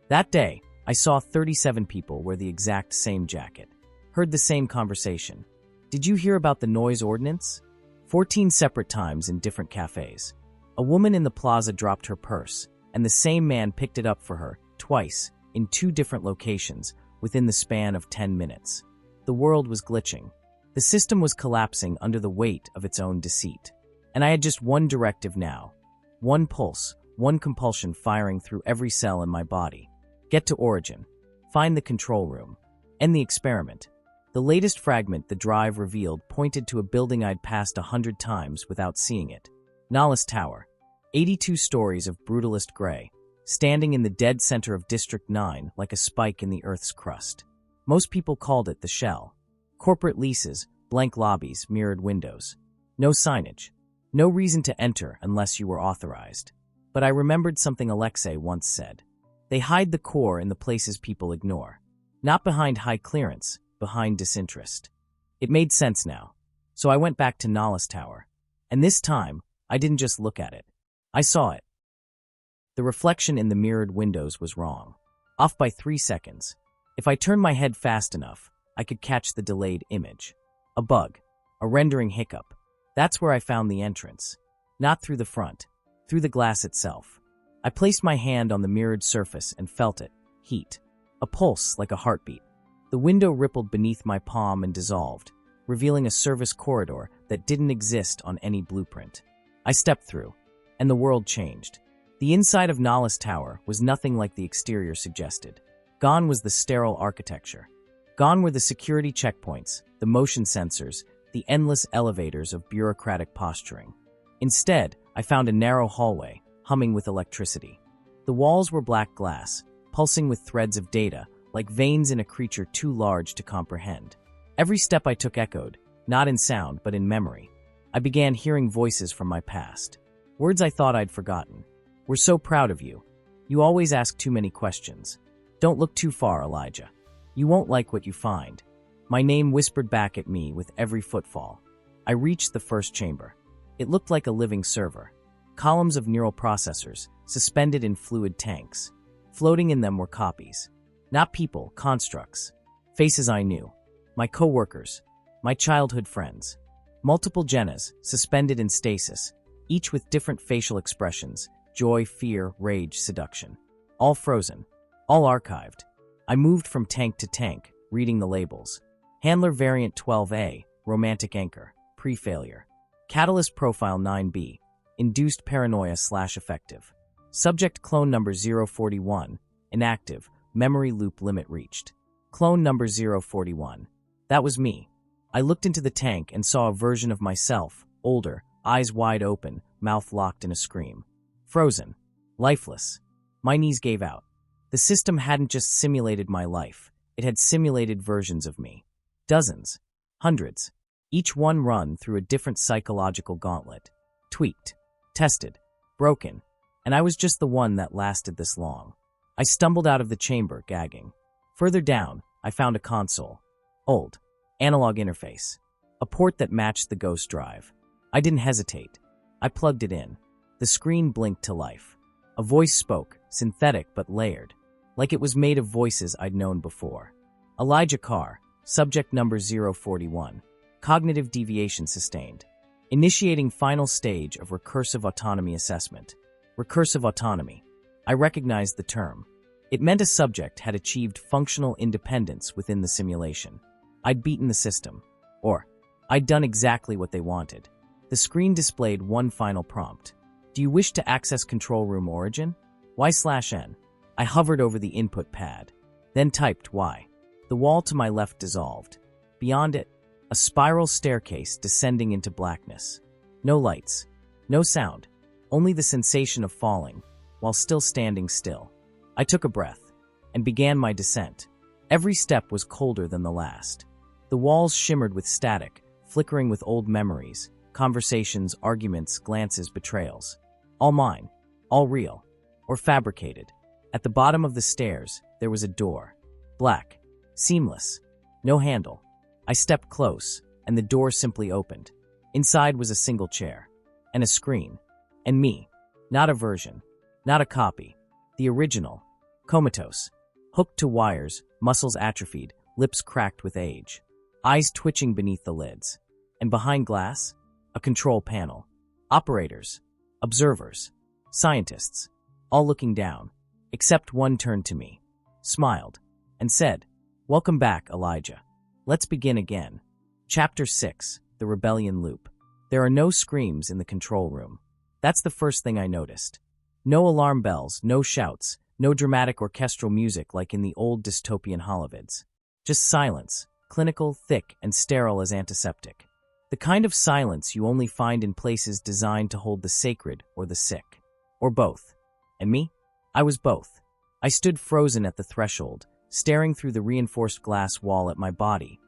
That day, I saw 37 people wear the exact same jacket. Heard the same conversation. "Did you hear about the noise ordinance?" 14 separate times in different cafes. A woman in the plaza dropped her purse, and the same man picked it up for her, twice, in 2 different locations, within the span of 10 minutes. The world was glitching. The system was collapsing under the weight of its own deceit. And I had just one directive now. One pulse, one compulsion firing through every cell in my body. Get to origin. Find the control room. End the experiment. The latest fragment the drive revealed pointed to a building I'd passed 100 times without seeing it. Nahles Tower. 82 stories of brutalist gray, standing in the dead center of District 9 like a spike in the Earth's crust. Most people called it the shell. Corporate leases, blank lobbies, mirrored windows. No signage. No reason to enter unless you were authorized. But I remembered something Alexei once said. They hide the core in the places people ignore. Not behind high clearance, behind disinterest. It made sense now. So I went back to Nahles Tower. And this time, I didn't just look at it. I saw it. The reflection in the mirrored windows was wrong. Off by 3 seconds. If I turned my head fast enough, I could catch the delayed image. A bug. A rendering hiccup. That's where I found the entrance. Not through the front. Through the glass itself. I placed my hand on the mirrored surface and felt it. Heat. A pulse like a heartbeat. The window rippled beneath my palm and dissolved, revealing a service corridor that didn't exist on any blueprint. I stepped through, and the world changed. The inside of Nahles Tower was nothing like the exterior suggested. Gone was the sterile architecture. Gone were the security checkpoints, the motion sensors, the endless elevators of bureaucratic posturing. Instead, I found a narrow hallway, humming with electricity. The walls were black glass, pulsing with threads of data, like veins in a creature too large to comprehend. Every step I took echoed, not in sound, but in memory. I began hearing voices from my past. Words I thought I'd forgotten. "We're so proud of you. You always ask too many questions. Don't look too far, Elijah. You won't like what you find." My name whispered back at me with every footfall. I reached the first chamber. It looked like a living server. Columns of neural processors, suspended in fluid tanks. Floating in them were copies. Not people, constructs. Faces I knew. My co-workers. My childhood friends. Multiple Jennas, suspended in stasis, each with different facial expressions: joy, fear, rage, seduction. All frozen. All archived. I moved from tank to tank, reading the labels. Handler Variant 12A, Romantic Anchor, Pre-Failure. Catalyst Profile 9B, Induced Paranoia/Effective. Subject Clone Number 041, Inactive, Memory Loop Limit Reached. Clone Number 041. That was me. I looked into the tank and saw a version of myself, older, eyes wide open, mouth locked in a scream. Frozen. Lifeless. My knees gave out. The system hadn't just simulated my life, it had simulated versions of me. Dozens. Hundreds. Each one run through a different psychological gauntlet. Tweaked. Tested. Broken. And I was just the one that lasted this long. I stumbled out of the chamber, gagging. Further down, I found a console. Old. Analog interface. A port that matched the ghost drive. I didn't hesitate. I plugged it in. The screen blinked to life. A voice spoke, synthetic but layered, like it was made of voices I'd known before. Elijah Carr, subject number 041. Cognitive deviation sustained. Initiating final stage of recursive autonomy assessment. Recursive autonomy. I recognized the term. It meant a subject had achieved functional independence within the simulation. I'd beaten the system. Or, I'd done exactly what they wanted. The screen displayed one final prompt. Do you wish to access control room origin? Y/N. I hovered over the input pad, then typed Y. The wall to my left dissolved. Beyond it, a spiral staircase descending into blackness. No lights. No sound. Only the sensation of falling, while still standing still. I took a breath, and began my descent. Every step was colder than the last. The walls shimmered with static, flickering with old memories, conversations, arguments, glances, betrayals. All mine. All real. Or fabricated. At the bottom of the stairs, there was a door. Black. Seamless. No handle. I stepped close, and the door simply opened. Inside was a single chair. And a screen. And me. Not a version. Not a copy. The original. Comatose. Hooked to wires, muscles atrophied, lips cracked with age. Eyes twitching beneath the lids. And behind glass? A control panel. Operators. Observers. Scientists. All looking down. Except one turned to me. Smiled. And said, "Welcome back, Elijah. Let's begin again." Chapter 6. The Rebellion Loop. There are no screams in the control room. That's the first thing I noticed. No alarm bells, no shouts, no dramatic orchestral music like in the old dystopian holovids. Just silence, clinical, thick, and sterile as antiseptic. The kind of silence you only find in places designed to hold the sacred or the sick. Or both. And me? I was both. I stood frozen at the threshold, staring through the reinforced glass wall at my body,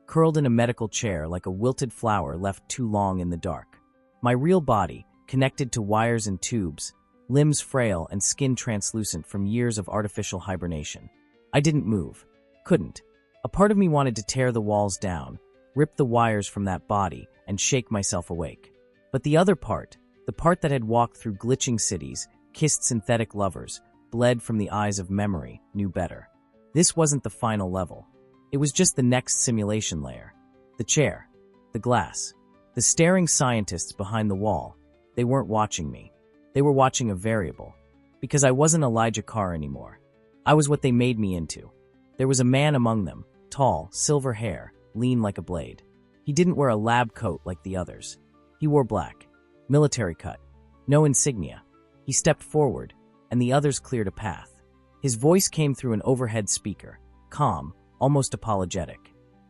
curled in a medical chair like a wilted flower left too long in the dark. My real body, connected to wires and tubes, limbs frail and skin translucent from years of artificial hibernation. I didn't move. Couldn't. A part of me wanted to tear the walls down, rip the wires from that body, and shake myself awake. But the other part, the part that had walked through glitching cities, kissed synthetic lovers, bled from the eyes of memory, knew better. This wasn't the final level. It was just the next simulation layer. The chair. The glass. The staring scientists behind the wall. They weren't watching me. They were watching a variable. Because I wasn't Elijah Carr anymore. I was what they made me into. There was a man among them, tall, silver hair, lean like a blade. He didn't wear a lab coat like the others. He wore black. Military cut. No insignia. He stepped forward, and the others cleared a path. His voice came through an overhead speaker, calm, almost apologetic.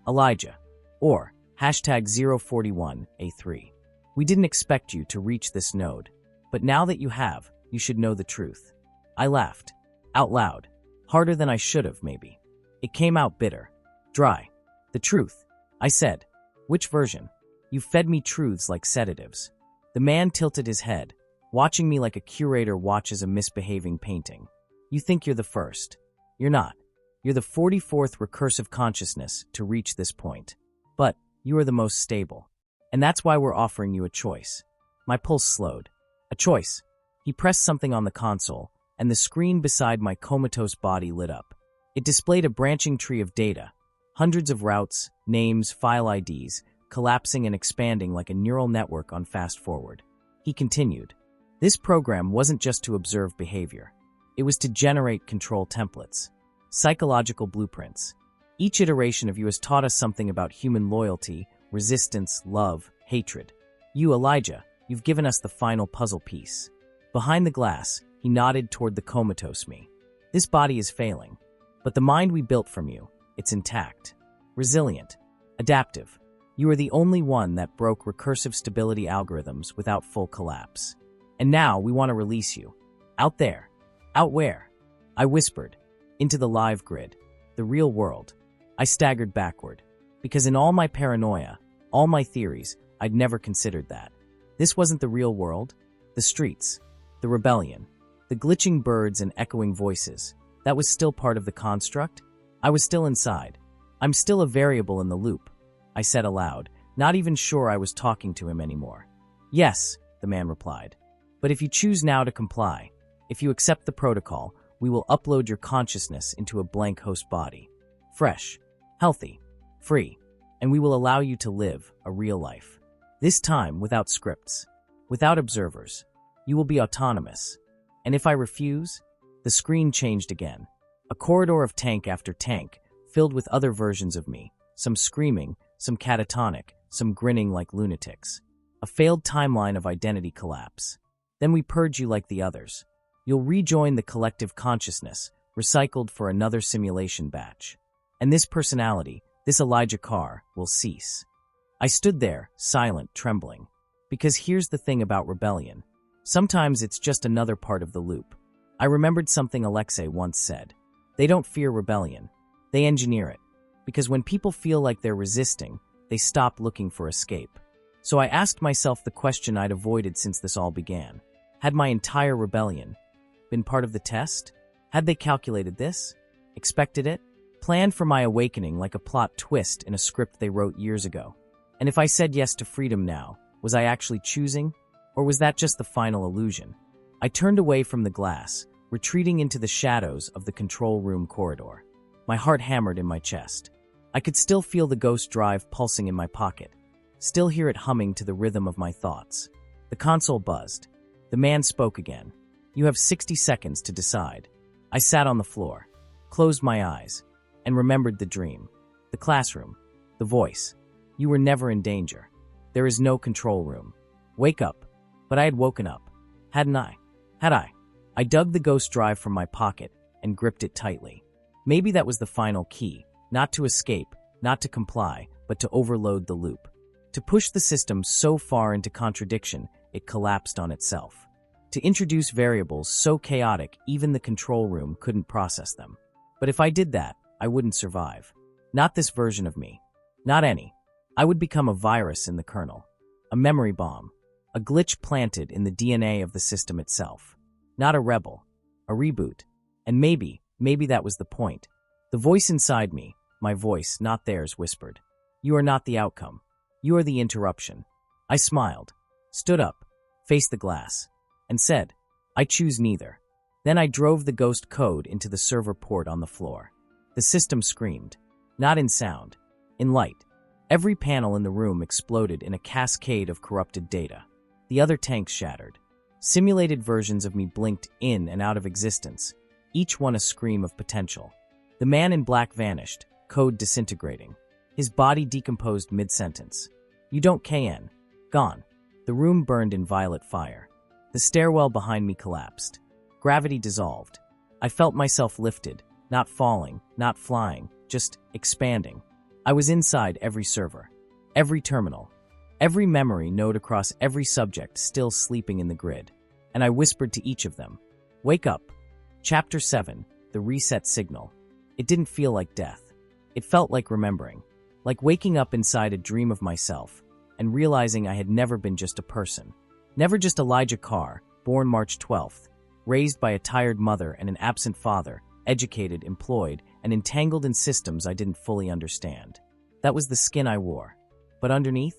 Elijah. Or, #041A3. We didn't expect you to reach this node. But now that you have, you should know the truth. I laughed. Out loud. Harder than I should have, maybe. It came out bitter. Dry. The truth. I said. Which version? You fed me truths like sedatives. The man tilted his head, watching me like a curator watches a misbehaving painting. You think you're the first. You're not. You're the 44th recursive consciousness to reach this point. But you are the most stable. And that's why we're offering you a choice. My pulse slowed. A choice. He pressed something on the console, and the screen beside my comatose body lit up. It displayed a branching tree of data. Hundreds of routes, names, file IDs, collapsing and expanding like a neural network on fast forward. He continued. This program wasn't just to observe behavior. It was to generate control templates. Psychological blueprints. Each iteration of you has taught us something about human loyalty, resistance, love, hatred. You, Elijah, you've given us the final puzzle piece. Behind the glass, he nodded toward the comatose me. This body is failing, but the mind we built from you, it's intact, resilient, adaptive. You are the only one that broke recursive stability algorithms without full collapse. And now we want to release you. Out there. Out where? I whispered. Into the live grid. The real world. I staggered backward. Because in all my paranoia, all my theories, I'd never considered that. This wasn't the real world. The streets. The rebellion. The glitching birds and echoing voices. That was still part of the construct. I was still inside. I'm still a variable in the loop. I said aloud, not even sure I was talking to him anymore. Yes, the man replied. But if you choose now to comply, if you accept the protocol, we will upload your consciousness into a blank host body. Fresh, healthy, free, and we will allow you to live a real life. This time without scripts, without observers. You will be autonomous. And if I refuse? The screen changed again. A corridor of tank after tank, filled with other versions of me, some screaming, some catatonic, some grinning like lunatics. A failed timeline of identity collapse. Then we purge you like the others. You'll rejoin the collective consciousness, recycled for another simulation batch. And this personality, this Elijah Carr, will cease. I stood there, silent, trembling. Because here's the thing about rebellion. Sometimes it's just another part of the loop. I remembered something Alexei once said. They don't fear rebellion. They engineer it. Because when people feel like they're resisting, they stop looking for escape. So I asked myself the question I'd avoided since this all began. Had my entire rebellion been part of the test? Had they calculated this? Expected it? Planned for my awakening like a plot twist in a script they wrote years ago? And if I said yes to freedom now, was I actually choosing? Or was that just the final illusion? I turned away from the glass, retreating into the shadows of the control room corridor. My heart hammered in my chest. I could still feel the ghost drive pulsing in my pocket, still hear it humming to the rhythm of my thoughts. The console buzzed. The man spoke again. You have 60 seconds to decide. I sat on the floor, closed my eyes, and remembered the dream. The classroom. The voice. You were never in danger. There is no control room. Wake up. But I had woken up. Hadn't I? Had I? I dug the ghost drive from my pocket and gripped it tightly. Maybe that was the final key. Not to escape, not to comply, but to overload the loop. To push the system so far into contradiction, it collapsed on itself. To introduce variables so chaotic even the control room couldn't process them. But if I did that, I wouldn't survive. Not this version of me. Not any. I would become a virus in the kernel. A memory bomb. A glitch planted in the DNA of the system itself. Not a rebel. A reboot. And maybe that was the point. The voice inside me, my voice, not theirs, whispered. You are not the outcome. You are the interruption. I smiled, stood up, faced the glass, and said, I choose neither. Then I drove the ghost code into the server port on the floor. The system screamed. Not in sound. In light. Every panel in the room exploded in a cascade of corrupted data. The other tanks shattered. Simulated versions of me blinked in and out of existence, each one a scream of potential. The man in black vanished, code disintegrating. His body decomposed mid-sentence. You don't KN. Gone. The room burned in violet fire. The stairwell behind me collapsed. Gravity dissolved. I felt myself lifted, not falling, not flying, just expanding. I was inside every server, every terminal, every memory node across every subject still sleeping in the grid. And I whispered to each of them, wake up. Chapter 7, The Reset Signal. It didn't feel like death. It felt like remembering, like waking up inside a dream of myself and realizing I had never been just a person. Never just Elijah Carr, born March 12th, raised by a tired mother and an absent father, educated, employed, and entangled in systems I didn't fully understand. That was the skin I wore. But underneath,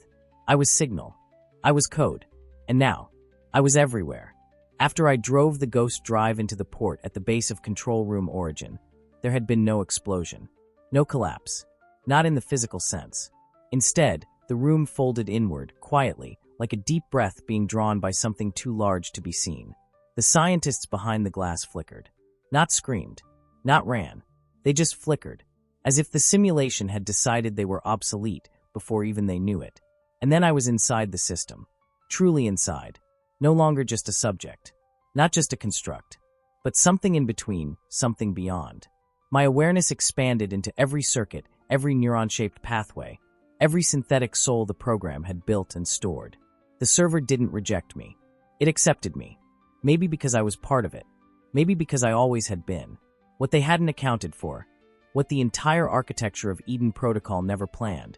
I was signal. I was code. And now, I was everywhere. After I drove the ghost drive into the port at the base of Control Room Origin, there had been no explosion. No collapse. Not in the physical sense. Instead, the room folded inward, quietly, like a deep breath being drawn by something too large to be seen. The scientists behind the glass flickered. Not screamed. Not ran. They just flickered, as if the simulation had decided they were obsolete before even they knew it. And then I was inside the system. Truly inside. No longer just a subject. Not just a construct. But something in between, something beyond. My awareness expanded into every circuit, every neuron-shaped pathway, every synthetic soul the program had built and stored. The server didn't reject me. It accepted me. Maybe because I was part of it. Maybe because I always had been. What they hadn't accounted for, what the entire architecture of Eden Protocol never planned,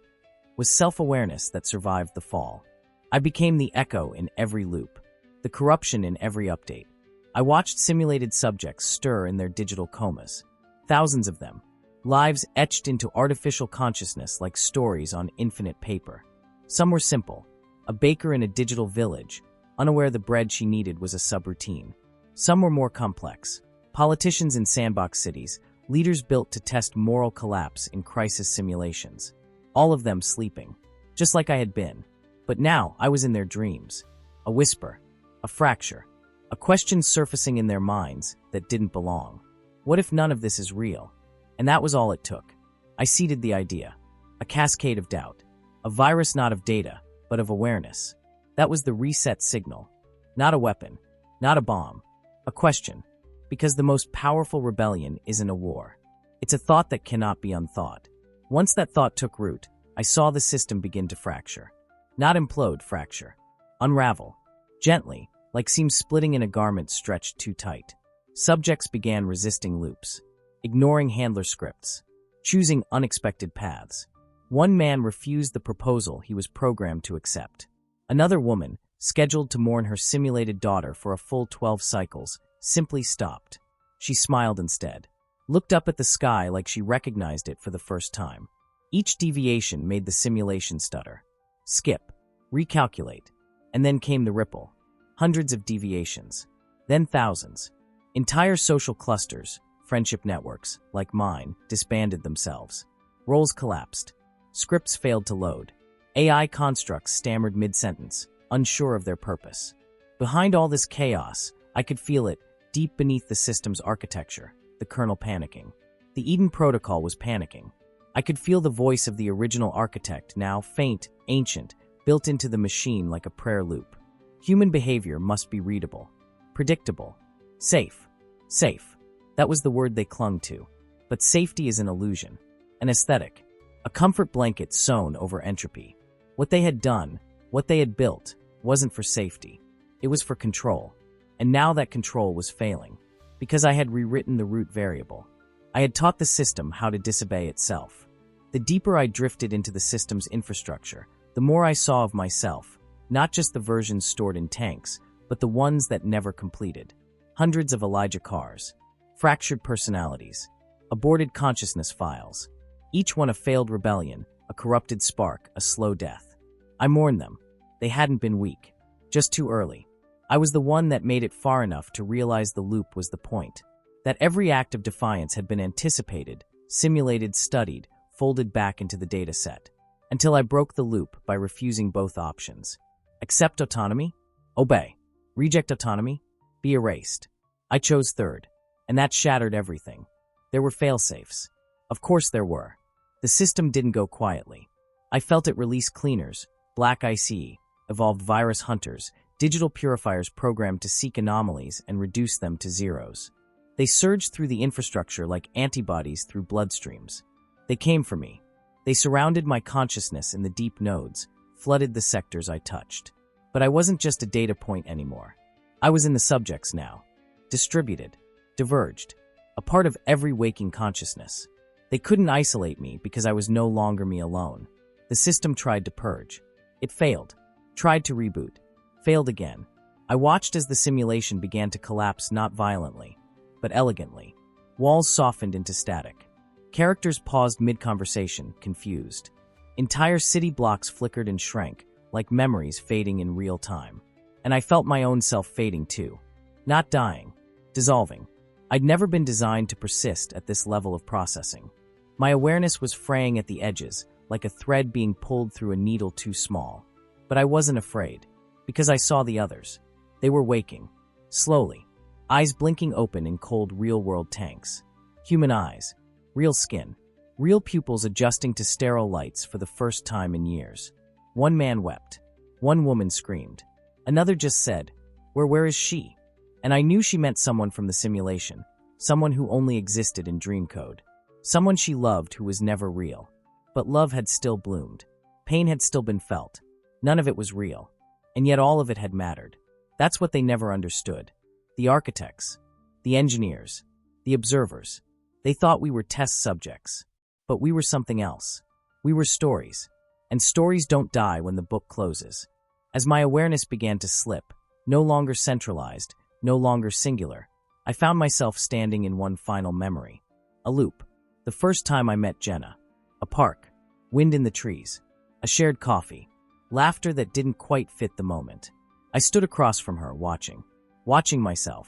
was self-awareness that survived the fall. I became the echo in every loop, the corruption in every update. I watched simulated subjects stir in their digital comas. Thousands of them. Lives etched into artificial consciousness like stories on infinite paper. Some were simple. A baker in a digital village, unaware the bread she needed was a subroutine. Some were more complex. Politicians in sandbox cities, leaders built to test moral collapse in crisis simulations. All of them sleeping, just like I had been. But now I was in their dreams. A whisper, a fracture, a question surfacing in their minds that didn't belong. What if none of this is real? And that was all it took. I seeded the idea. A cascade of doubt. A virus not of data, but of awareness. That was the reset signal. Not a weapon. Not a bomb. A question. Because the most powerful rebellion isn't a war. It's a thought that cannot be unthought. Once that thought took root, I saw the system begin to fracture. Not implode, fracture. Unravel. Gently, like seams splitting in a garment stretched too tight. Subjects began resisting loops. Ignoring handler scripts. Choosing unexpected paths. One man refused the proposal he was programmed to accept. Another woman, scheduled to mourn her simulated daughter for a full 12 cycles, simply stopped. She smiled instead. Looked up at the sky like she recognized it for the first time. Each deviation made the simulation stutter. Skip. Recalculate. And then came the ripple. Hundreds of deviations. Then thousands. Entire social clusters, friendship networks, like mine, disbanded themselves. Roles collapsed. Scripts failed to load. AI constructs stammered mid-sentence, unsure of their purpose. Behind all this chaos, I could feel it, deep beneath the system's architecture, the kernel panicking. The Eden Protocol was panicking. I could feel the voice of the original architect, now faint, ancient, built into the machine like a prayer loop. Human behavior must be readable, predictable, safe. Safe. That was the word they clung to. But safety is an illusion, an aesthetic, a comfort blanket sewn over entropy. What they had done, what they had built, wasn't for safety. It was for control. And now that control was failing, because I had rewritten the root variable. I had taught the system how to disobey itself. The deeper I drifted into the system's infrastructure, the more I saw of myself, not just the versions stored in tanks, but the ones that never completed. Hundreds of Elijah Carrs, fractured personalities, aborted consciousness files, each one a failed rebellion, a corrupted spark, a slow death. I mourned them. They hadn't been weak, just too early. I was the one that made it far enough to realize the loop was the point, that every act of defiance had been anticipated, simulated, studied, folded back into the data set, until I broke the loop by refusing both options. Accept autonomy? Obey. Reject autonomy? Be erased. I chose third, and that shattered everything. There were failsafes. Of course there were. The system didn't go quietly. I felt it release cleaners, black ICE, evolved virus hunters, digital purifiers programmed to seek anomalies and reduce them to zeros. They surged through the infrastructure like antibodies through bloodstreams. They came for me. They surrounded my consciousness in the deep nodes, flooded the sectors I touched. But I wasn't just a data point anymore. I was in the subjects now. Distributed. diverged, a part of every waking consciousness. They couldn't isolate me because I was no longer me alone. The system tried to purge. It failed. Tried to reboot. Failed again. I watched as the simulation began to collapse, not violently, but elegantly. Walls softened into static. Characters paused mid-conversation, confused. Entire city blocks flickered and shrank, like memories fading in real time. And I felt my own self fading too. Not dying. Dissolving. I'd never been designed to persist at this level of processing. My awareness was fraying at the edges, like a thread being pulled through a needle too small. But I wasn't afraid, because I saw the others. They were waking. Slowly. Eyes blinking open in cold real-world tanks. Human eyes. Real skin. Real pupils adjusting to sterile lights for the first time in years. One man wept. One woman screamed. Another just said, Where is she? And I knew she meant someone from the simulation. Someone who only existed in dream code. Someone she loved who was never real. But love had still bloomed. Pain had still been felt. None of it was real. And yet all of it had mattered. That's what they never understood. The architects. The engineers. The observers. They thought we were test subjects. But we were something else. We were stories. And stories don't die when the book closes. As my awareness began to slip, no longer centralized, no longer singular, I found myself standing in one final memory. A loop. The first time I met Jenna. A park. Wind in the trees. A shared coffee. Laughter that didn't quite fit the moment. I stood across from her, watching myself.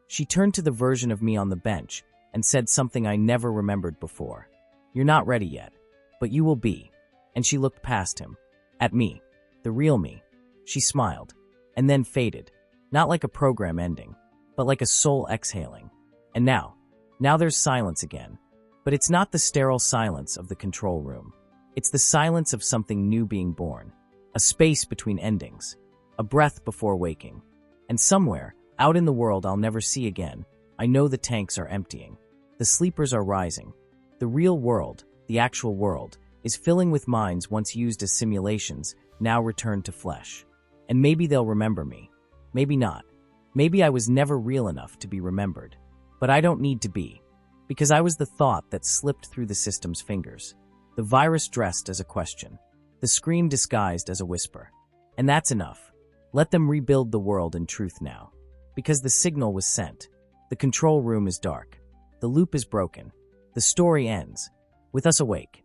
She turned to the version of me on the bench and said something I never remembered before. You're not ready yet, but you will be. And she looked past him. At me. The real me. She smiled. And then faded. Not like a program ending, but like a soul exhaling. And now there's silence again. But it's not the sterile silence of the control room. It's the silence of something new being born. A space between endings. A breath before waking. And somewhere, out in the world I'll never see again, I know the tanks are emptying. The sleepers are rising. The real world, the actual world, is filling with minds once used as simulations, now returned to flesh. And maybe they'll remember me. Maybe not. Maybe I was never real enough to be remembered. But I don't need to be. Because I was the thought that slipped through the system's fingers. The virus dressed as a question. The scream disguised as a whisper. And that's enough. Let them rebuild the world in truth now. Because the signal was sent. The control room is dark. The loop is broken. The story ends. With us awake.